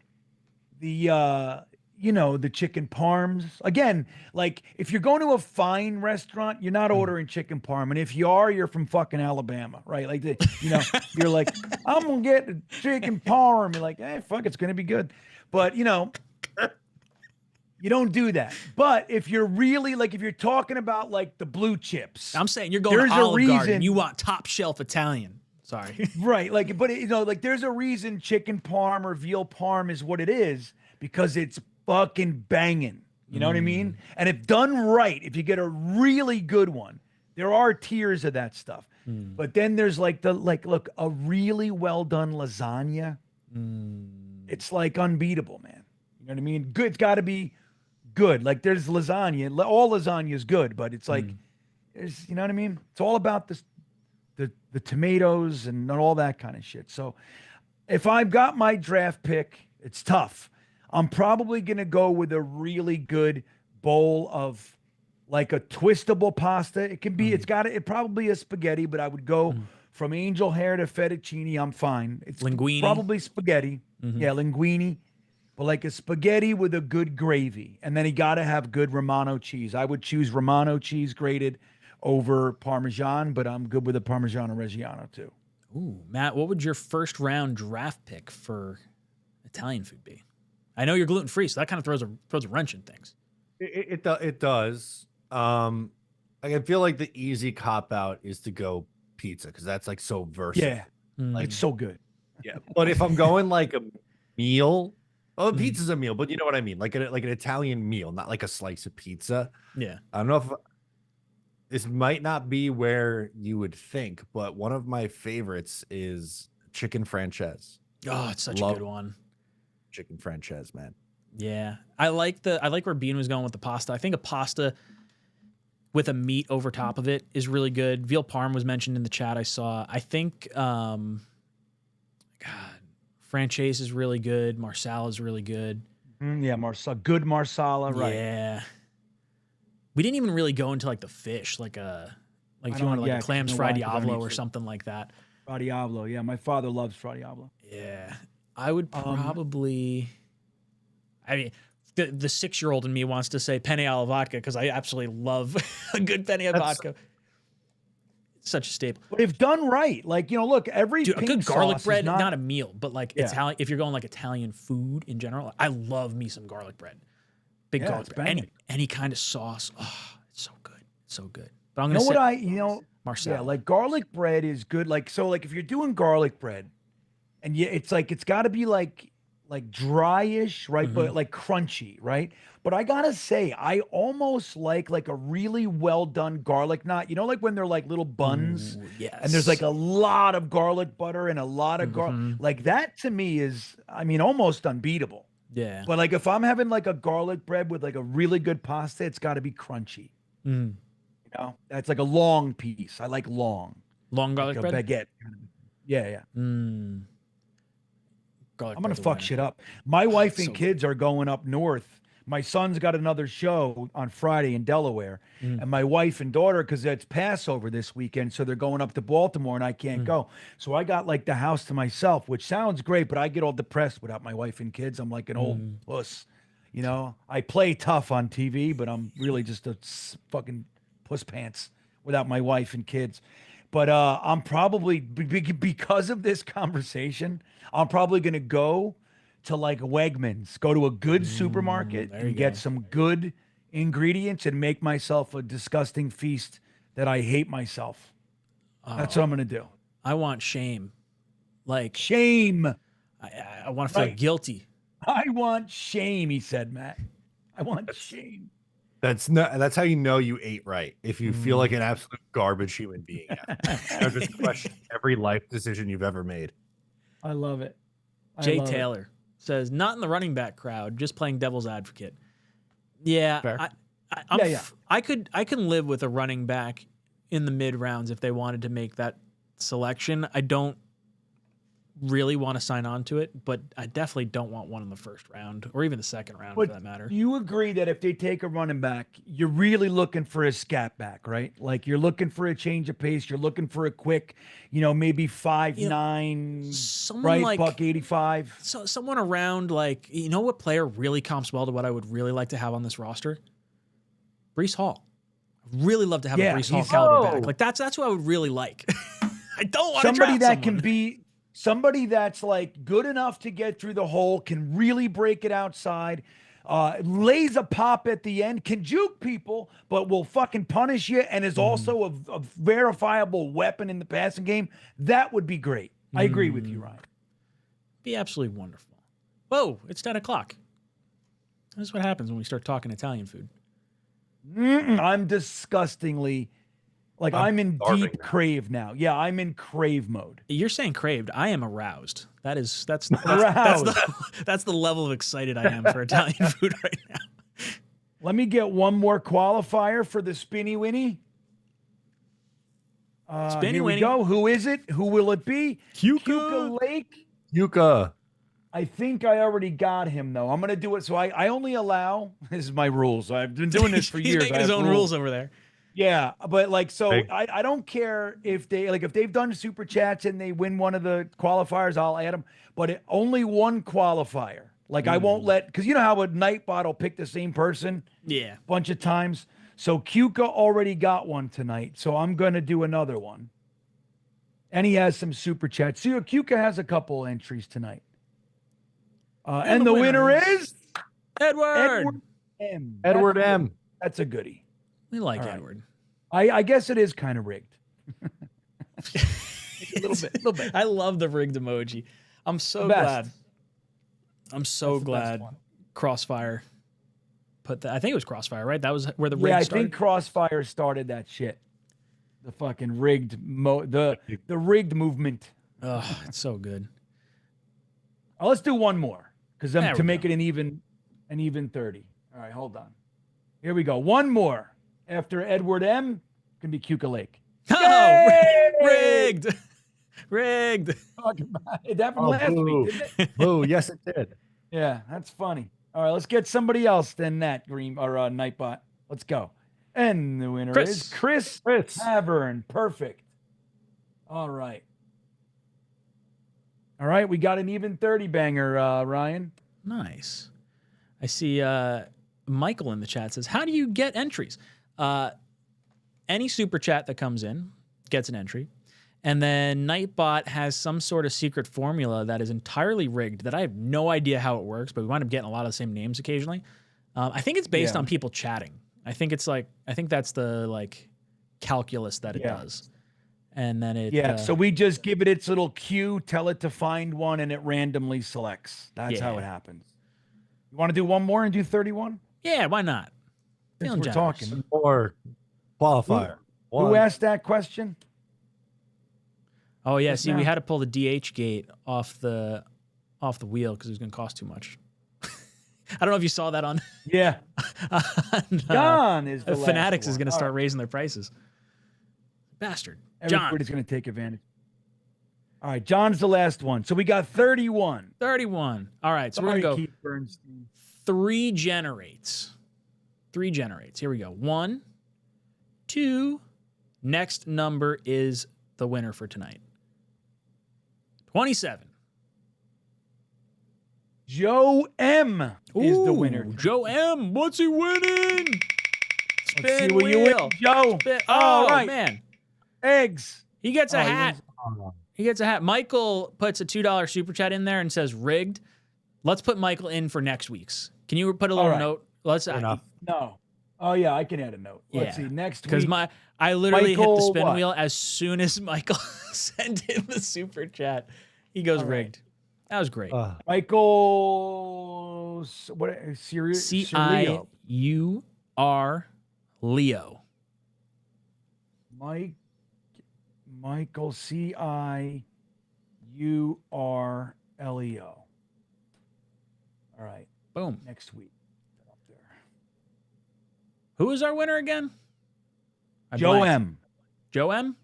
the the chicken parms. Again, like if you're going to a fine restaurant, you're not ordering chicken parm. And if you are, you're from fucking Alabama, right? Like, you're like, I'm going to get the chicken parm. You're like, hey, fuck, it's going to be good. But, you don't do that. But if you're really, like, if you're talking about, like, the blue chips. I'm saying you're going to Olive Garden. You want top shelf Italian. Sorry. Right. Like, but, like, there's a reason chicken parm or veal parm is what it is, because it's fucking banging. You know what I mean? And if done right, if you get a really good one, there are tiers of that stuff. But then there's look, a really well done lasagna. It's like unbeatable, man. You know what I mean? Good. It's got to be good. Like, there's lasagna. All lasagna is good, but it's like, there's, you know what I mean? It's all about the tomatoes and all that kind of shit. So if I've got my draft pick, it's tough. I'm probably going to go with a really good bowl of like a twistable pasta. It can be, it probably is spaghetti, but I would go from angel hair to fettuccine. I'm fine. It's linguine. Probably spaghetti. Yeah, linguine. But like a spaghetti with a good gravy. And then you got to have good Romano cheese. I would choose Romano cheese grated over Parmesan, but I'm good with a Parmigiano Reggiano too. Ooh, Matt, what would your first round draft pick for Italian food be? I know you're gluten free, so that kind of throws a wrench in things. It does. I feel like the easy cop out is to go pizza, because that's like so versatile. Yeah, like it's so good. Yeah, but if I'm going like a meal, pizza's a meal, but you know what I mean, like an Italian meal, not like a slice of pizza. Yeah, I don't know if this might not be where you would think, but one of my favorites is chicken franchise. Oh, it's such a good one. Chicken franchise, man. Yeah, I like where Bean was going with the pasta. I think a pasta with a meat over top of it is really good. Veal parm was mentioned in the chat. I saw. I think, franchise is really good. Marsala is really good. Yeah, good Marsala, right? Yeah. We didn't even really go into like the fish, if you want like a clams fra diavolo or something like that. Fra diavolo, yeah. My father loves fra diavolo. Yeah. I would probably, I mean, the 6-year-old in me wants to say penne alla vodka, because I absolutely love a good penne alla vodka. It's such a staple. But if done right, like, look, a good garlic bread, not a meal, but like Italian, if you're going like Italian food in general, I love me some garlic bread. Big garlic bread. Any kind of sauce. Oh, it's so good. So good. But I'm going to say Marcel. Yeah, like garlic bread is good. Like, so like if you're doing garlic bread, and it's like, it's got to be like dryish, right? But like crunchy, right? But I gotta say, I almost like a really well done garlic knot. Like when they're like little buns, and there's like a lot of garlic butter and a lot of garlic. Like that to me is, almost unbeatable. Yeah. But like if I'm having like a garlic bread with like a really good pasta, it's got to be crunchy. That's like a long piece. I like long garlic bread. Baguette. Yeah. Garlic I'm gonna fuck shit up. My wife and kids are going up north. My son's got another show on Friday in Delaware, and my wife and daughter, because it's Passover this weekend, so they're going up to Baltimore, and I can't go. So I got like the house to myself, which sounds great, but I get all depressed without my wife and kids. I'm like an old puss, I play tough on TV, but I'm really just a fucking puss pants without my wife and kids. But I'm probably, because of this conversation, I'm probably going to go to like Wegmans, go to a good supermarket and get some good ingredients and make myself a disgusting feast that I hate myself. That's what I'm going to do. I want shame. Like shame. I want to feel guilty. I want shame, he said, Matt. I want shame. That's how you know you ate right. If you feel like an absolute garbage human being, just question every life decision you've ever made. I love it. Jay Taylor says, not in the running back crowd, just playing devil's advocate. Yeah, Fair. I can live with a running back in the mid rounds if they wanted to make that selection. I don't really want to sign on to it, but I definitely don't want one in the first round or even the second round for that matter. You agree that if they take a running back, you're really looking for a scat back, right? Like you're looking for a change of pace. You're looking for a quick, maybe 5'9", right? Like, $185. So someone around like, what player really comps well to what I would really like to have on this roster? Breece Hall. I'd really love to have a Breece Hall caliber back. Like that's who I would really like. I don't want somebody that can be somebody that's like good enough to get through the hole, can really break it outside, lays a pop at the end, can juke people, but will fucking punish you, and is also a verifiable weapon in the passing game. That would be great. I agree with you, Ryan. Be absolutely wonderful. Whoa, it's 10 o'clock. That's what happens when we start talking Italian food. I'm disgustingly... I'm in deep crave now. Yeah, I'm in crave mode. You're saying craved. I am aroused. That's the level of excited I am for Italian food right now. Let me get one more qualifier for the Spinny Winnie. Here we go. Who is it? Who will it be? 𝐒𝐿�0𝐫𝐞𝐞. I think I already got him, though. I'm going to do it. So I only allow... This is my rules. I've been doing this for years. He's making his own rules over there. Yeah, but I don't care if they've done super chats and they win one of the qualifiers, I'll add them. But only one qualifier. I won't because you know how a Nightbot will pick the same person, a bunch of times. So 𝐒𝐿�0𝐫𝐞𝐞 already got one tonight, so I'm gonna do another one. And he has some super chats. So 𝐒𝐿�0𝐫𝐞𝐞 has a couple entries tonight. And the winner is Edward M. Edward M. That's a goodie. We like Edward. I guess it is kind of rigged. A little bit. I love the rigged emoji. I'm so glad. I'm so glad Crossfire put that. I think it was Crossfire, right? That was where the rig started. I think Crossfire started that shit. The fucking rigged the rigged movement. Oh, it's so good. Let's do one more to make it an even 30. All right, hold on. Here we go. One more. After Edward M, can be 𝐒𝐿�0𝐫𝐞𝐞. Oh, rigged. It happened last week, didn't it? Oh, yes, it did. Yeah, that's funny. All right, let's get somebody else than that, Green or Nightbot. Let's go. And the winner is Chris Tavern. Perfect. All right, we got an even 30 banger, Ryan. Nice. I see Michael in the chat says, how do you get entries? Any super chat that comes in gets an entry. And then Nightbot has some sort of secret formula that is entirely rigged that I have no idea how it works, but we wind up getting a lot of the same names occasionally. I think it's based on people chatting. I think that's the calculus that it does. And then it so we just give it its little cue, tell it to find one, and it randomly selects. That's how it happens. You want to do one more and do 31? Yeah, why not? We're talking. Or qualifier. Who asked that question? Oh yeah, see, we had to pull the DH gate off the wheel because it was going to cost too much. I don't know if you saw that on. Yeah. John is the Fanatics is going to start raising their prices. Bastard. Everybody's going to take advantage. All right, John's the last one. So we got 31. 31. All right, so we're going to go 3 generates. 3 generates. Here we go. 1, 2. Next number is the winner for tonight. 27. Joe M is the winner. Joe M. What's he winning? Let's see what you win, Joe. Oh, right. Man. Eggs. He gets a hat. He gets a hat. Michael puts a $2 super chat in there and says rigged. Let's put Michael in for next week's. Can you put a little note? Let's No. Oh yeah, I can add a note. Let's see next week. Because I literally hit the spin wheel as soon as Michael sent in the super chat. He goes rigged. That was great. Michael, what? C-I-U-R Leo. Michael C-I-U-R-L-E-O. All right. Boom. Next week. Who is our winner again? Joe M. Joe M?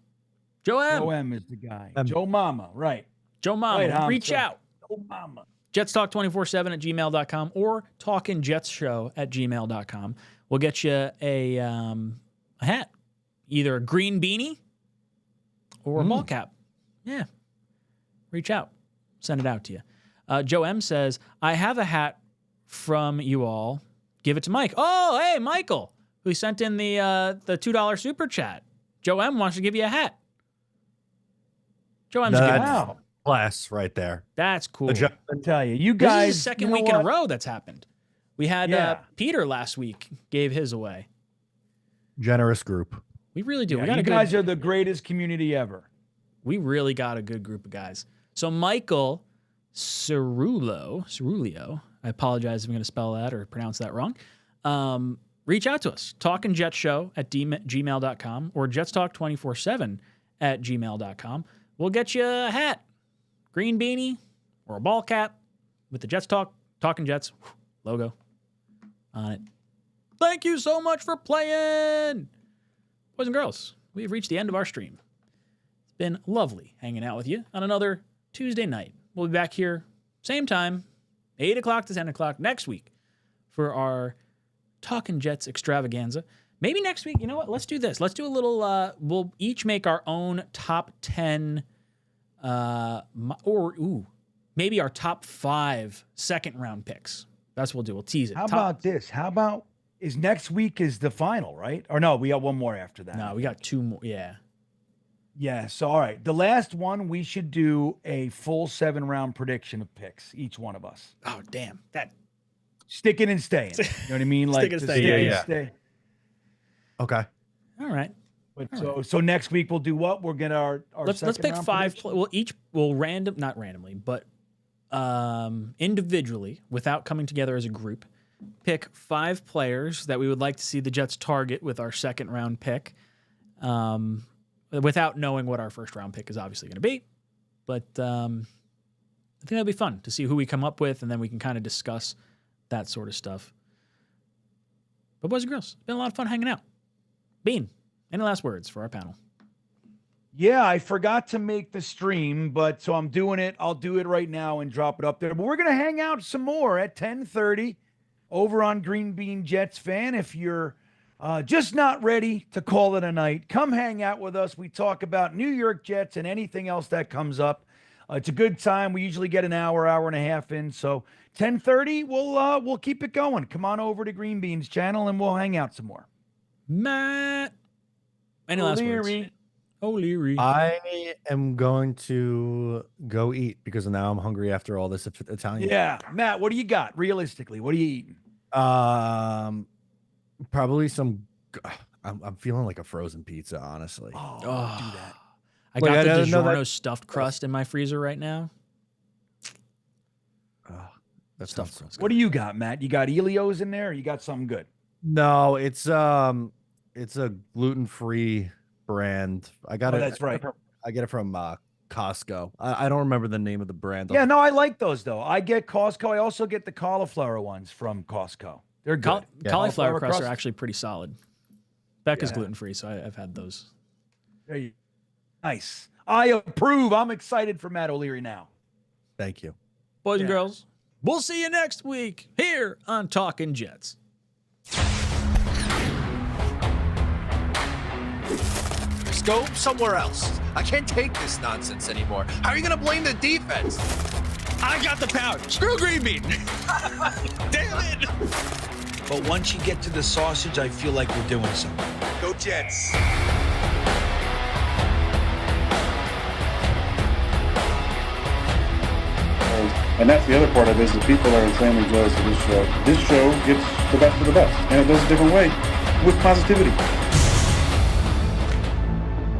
Joe M. Joe M is the guy. Joe Mama, right. Joe Mama, Right, reach out. Joe Mama. JetsTalk247@gmail.com or talkinjetshow@gmail.com. We'll get you a hat, either a green beanie or a ball cap. Yeah. Reach out. Send it out to you. Joe M says, I have a hat from you all. Give it to Mike. Oh, hey, Michael, who sent in the $2 super chat. Joe M wants to give you a hat. Joe M's a good Wow. Class right there. That's cool. I tell you, you guys. This is the second you know week in a what? row that's happened. We had Peter last week gave his away. Generous group. We really do. Yeah, We got you a good, guys are the greatest community ever. we really got a good group of guys. So Michael Cerulio, I apologize if I'm going to spell that or pronounce that wrong. Reach out to us. talkinjetshow@gmail.com or jetstalk247@gmail.com. We'll get you a hat, green beanie, or a ball cap with the Jets Talkin' Jets logo on it. Thank you so much for playing. Boys and girls, we've reached the end of our stream. It's been lovely hanging out with you on another Tuesday night. We'll be back here, same time, 8 o'clock to 10 o'clock next week for our Talkin' Jets extravaganza. Maybe next week, you know what? Let's do this. Let's do a little, we'll each make our own top 10, maybe our top 5 second round picks. That's what we'll do. We'll tease it. How about this? How about is next week is the final, right? Or no, we got one more after that. No, we got 2 more. Yeah. Yeah. So, all right. The last one, we should do a full 7-round prediction of picks, each one of us. Oh, damn. That. Sticking and staying. You know what I mean? Like, Stick and to stay. stick Yeah, and yeah. stay. Okay. All right. But so next week we'll do what? We'll get our Let's pick second-round 5. prediction? We'll not randomly, but individually, without coming together as a group, pick 5 players that we would like to see the Jets target with our second round pick, without knowing what our first round pick is obviously going to be. But I think that'll be fun to see who we come up with, and then we can kind of discuss that sort of stuff. But boys and girls, it's been a lot of fun hanging out. Bean, any last words for our panel? Yeah, I forgot to make the stream, but so I'm doing it. I'll do it right now and drop it up there. But we're gonna hang out some more at 10:30 over on Green Bean Jets Fan. If you're just not ready to call it a night, come hang out with us. We talk about New York Jets and anything else that comes up. It's a good time. We usually get an hour and a half in. So 10:30, we'll keep it going. Come on over to Green Bean's channel and we'll hang out some more. Matt, any last words? O'Leary. I am going to go eat because now I'm hungry after all this Italian. Yeah, Matt, what do you got? Realistically, what are you eating? Probably some. I'm feeling like a frozen pizza, honestly. Oh, do that. I Like, got I the didn't know DiGiorno that- stuffed crust in my freezer right now. That Stuffed sounds crust. What do you got, Matt? You got Elyos in there? Or you got something good? No, it's a gluten-free brand. I got Oh, it. that's right. I get it from Costco. I don't remember the name of the brand. Yeah, no, I like those though. I get Costco. I also get the cauliflower ones from Costco. They're good. Cauliflower crusts crust. are actually pretty solid. Becca's Yeah. gluten free, so I've had those. There you. Nice. I approve. I'm excited for Matt O'Leary now. Thank you. Boys and Yeah. girls, we'll see you next week here on Talkin' Jets. Just go somewhere else. I can't take this nonsense anymore. How are you going to blame the defense? I got the pouch. Screw green bean. Damn it. But once you get to the sausage, I feel like we're doing something. Go Jets. And that's the other part of it is that people are insanely jealous of this show. This show gets the best of the best, and it does a different way with positivity.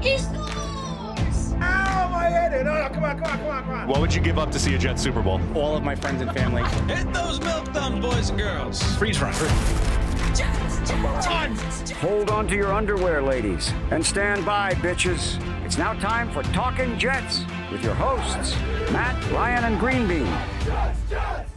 He scores! What would you give up to see a Jets Super Bowl? All of my friends and family. Hit those milk thumbs, boys and girls. Freeze run. Hold on to your underwear, ladies, and stand by, bitches. It's now time for Talkin' Jets with your hosts, Matt, Ryan, and Green Bean. Jets!